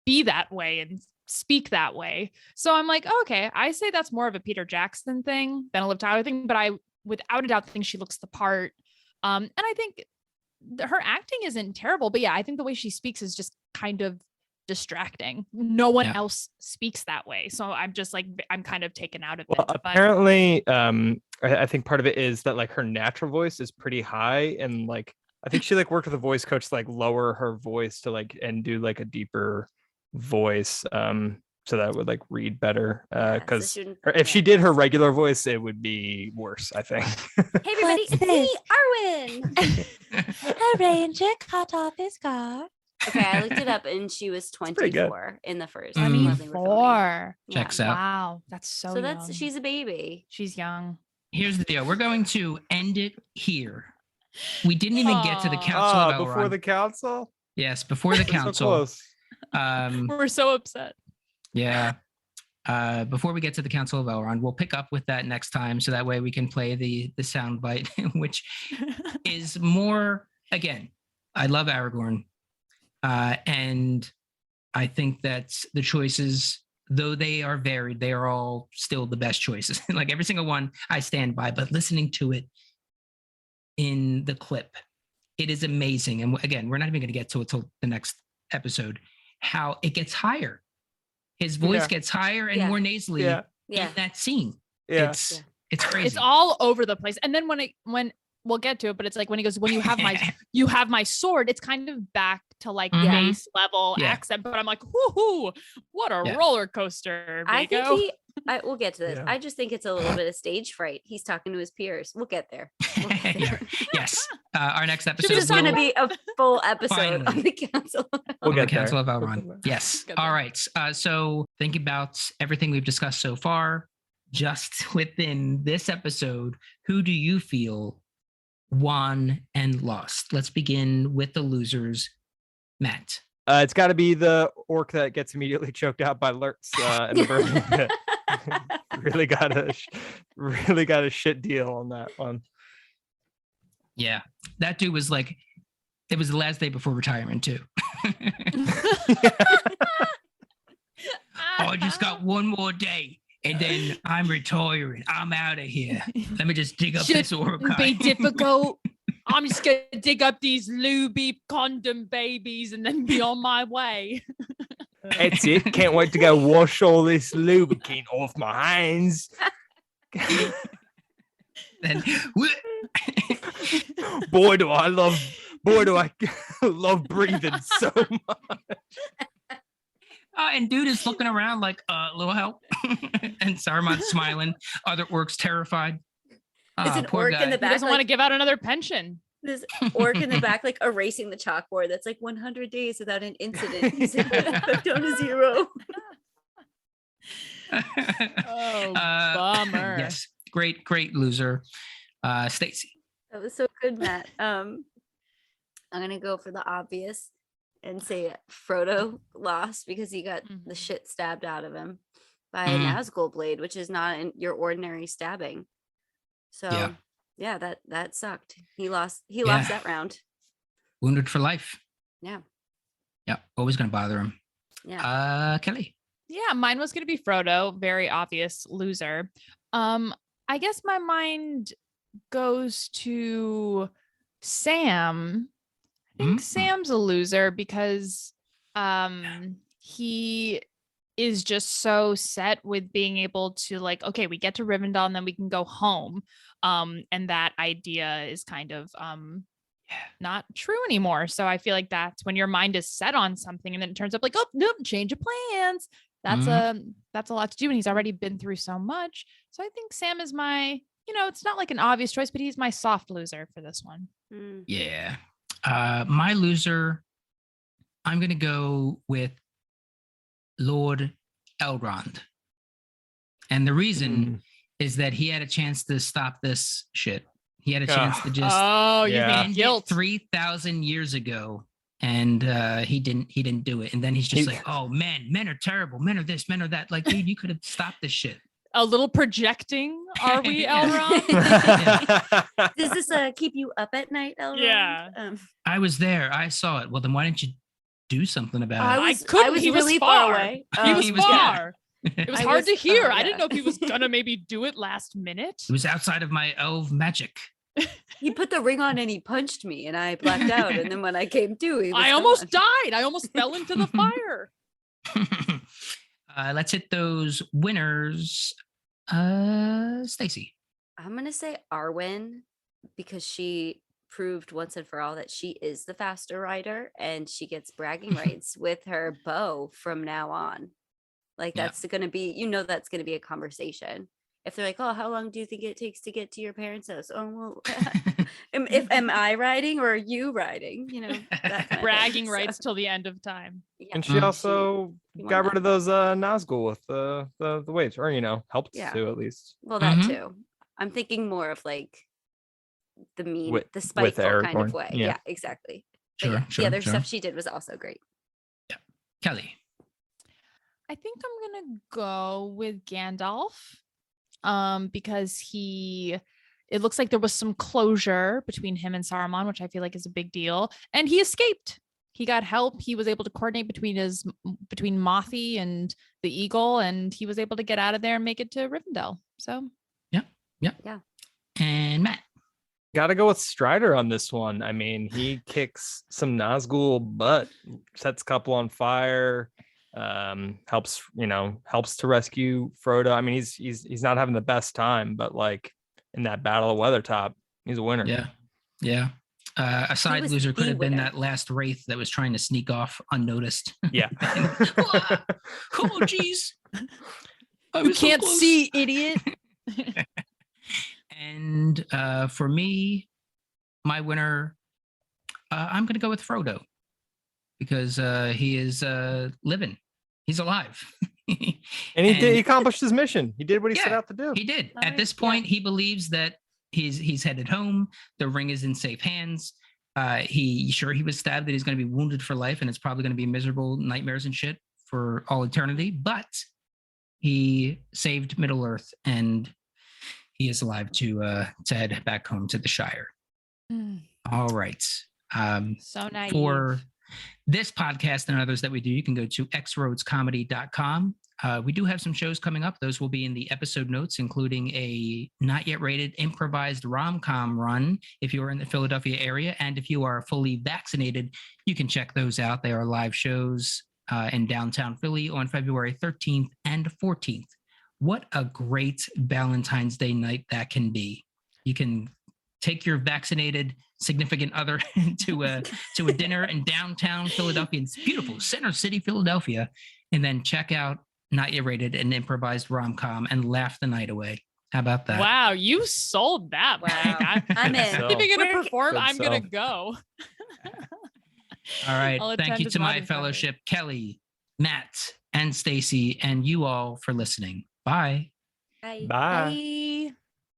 be that way and speak that way. So I'm like, okay, I say that's more of a Peter Jackson thing than a Liv Tyler thing, but I without a doubt think she looks the part. And I think her acting isn't terrible, but yeah, I think the way she speaks is just kind of distracting. No one Yeah. else speaks that way. So I'm just like, I'm kind of taken out of Well, it. But apparently, I think part of it is that like her natural voice is pretty high, and like I think she like worked with a voice coach to like lower her voice to like and do like a deeper voice, so that it would like read better. Because if she did her regular voice, it would be worse, I think. Hey everybody, What's it's me, this? Arwen. A ranger cut off his guard. Okay, I looked it up and she was pretty good. 24 in the first. Mm. when they were filming. 24. Checks Yeah. out. Wow, that's so that's young. she's a baby. She's young. Here's the deal. We're going to end it here. We didn't even get to the Aw. Council of Elrond. Before the council. Yes, before the So council. close. We're so upset. Yeah. Before we get to the Council of Elrond, we'll pick up with that next time, so that way we can play the sound bite, which is more. Again, I love Aragorn, and I think that the choices, though they are varied, they are all still the best choices. Like every single one, I stand by. But listening to it, in the clip. It is amazing. And again, we're not even going to get to it till the next episode, how it gets higher. His voice gets higher and more nasally in that scene. Yeah. It's crazy. It's all over the place. And then when we'll get to it, but it's like when he goes, when you have my sword, it's kind of back to like base level accent. But I'm like, whoo, what a roller coaster. I Vigo. think we'll get to this. I just think it's a little bit of stage fright. He's talking to his peers. We'll get there. Yes. Our next episode is going to be a full episode on the Council. Council of Elrond. Yes. All right. So think about everything we've discussed so far. Just within this episode, who do you feel won and lost? Let's begin with the losers. Matt. It's got to be the orc that gets immediately choked out by Lurtz in the burning pit. really got a shit deal on that one. Yeah, that dude was like, it was the last day before retirement too. I just got one more day. And then I'm retiring. I'm out of here. Let me just dig up this orc. Be difficult. I'm just gonna dig up these looby condom babies and then be on my way. That's it. Can't wait to go wash all this lubricant off my hands. Then, boy, do I love breathing so much. And dude is looking around like, little help. And Saruman's smiling. Other orcs terrified. There's an orc in the back. He doesn't want to give out another pension. This orc in the back, like erasing the chalkboard. That's like 100 days without an incident. He's like, down to 0. Oh, bummer. Yes, great loser. Stacy. That was so good, Matt. I'm gonna go for the obvious and say Frodo lost because he got the shit stabbed out of him by a Nazgul blade, which is not your ordinary stabbing. So yeah, that sucked. He lost that round. Wounded for life. Yeah. Yeah. Always gonna bother him. Yeah. Kelly. Yeah, mine was gonna be Frodo, very obvious loser. I guess my mind goes to Sam. I think Sam's a loser because he is just so set with being able to like, okay, we get to Rivendell and then we can go home. And that idea is kind of not true anymore. So I feel like that's when your mind is set on something and then it turns up like, oh, nope, change of plans. That's a lot to do. And he's already been through so much. So I think Sam is my, it's not like an obvious choice, but he's my soft loser for this one. Yeah. My loser, I'm going to go with Lord Elrond. And the reason is that he had a chance to stop this shit. He had a chance to just you're guilt 3,000 years ago. And he didn't do it. And then he's just like, oh, men are terrible. Men are this, men are that. Like, dude, you could have stopped this shit. A little projecting, are we, Elrond? Does this keep you up at night, Elrond? Yeah. I was there. I saw it. Well, then why didn't you do something about it? I was he really was far away. He was far. It was hard to hear. I didn't know if he was gonna maybe do it last minute. It was outside of my elf magic. He put the ring on and he punched me and I blacked out. And then when I came to, I almost died. I almost fell into the fire. Let's hit those winners. Stacy. I'm gonna say Arwen because she proved once and for all that she is the faster rider and she gets bragging rights with her bow from now on. Like that's gonna be, that's gonna be a conversation. If they're like, oh, how long do you think it takes to get to your parents' house? Oh, well, am I riding or are you riding? That kind bragging of rights till the end of time. Yeah. And she also got rid of those Nazgul with the waves, or helped to at least. Well, that too. I'm thinking more of like the mean, the spiteful kind of way. Yeah, exactly. Sure. The other stuff she did was also great. Yeah, Kelly. I think I'm gonna go with Gandalf. Because it looks like there was some closure between him and Saruman, which I feel like is a big deal. And he escaped. He got help. He was able to coordinate between Mothi and the eagle, and he was able to get out of there and make it to Rivendell. So yeah. And Matt. Gotta go with Strider on this one. I mean, he kicks some Nazgul butt, sets a couple on fire, helps to rescue Frodo. I mean, he's not having the best time, but like in that Battle of Weathertop, he's a winner. Yeah. A side was loser could the have been winner. that last Wraith that was trying to sneak off unnoticed. Yeah. Oh, geez. You can't see, idiot. And for me, my winner, I'm going to go with Frodo because he is living. He's alive. And he accomplished his mission. He did what he set Yeah, out to do. He did. All At right, this point, he believes that he's headed home. The ring is in safe hands. He was stabbed, that he's going to be wounded for life, and it's probably going to be miserable nightmares and shit for all eternity. But he saved Middle Earth, and he is alive to head back home to the Shire. All right. So nice. For this podcast and others that we do, you can go to xroadscomedy.com. We do have some shows coming up. Those will be in the episode notes, including a not yet rated improvised rom-com run if you are in the Philadelphia area. And if you are fully vaccinated, you can check those out. They are live shows in downtown Philly on February 13th and 14th. What a great Valentine's Day night that can be. You can take your vaccinated significant other to a dinner in downtown Philadelphia. It's beautiful, Center City, Philadelphia, and then check out Not Yet Rated, an improvised rom-com, and laugh the night away. How about that? Wow, you sold that. Wow. I'm in. So- If you're gonna Where- perform, Good I'm gonna sell. go. All right. I'll Thank attend you as to an my audience member. fellowship, Kelly, Matt, and Stacy, and you all for listening. Bye. Bye. Bye. Bye.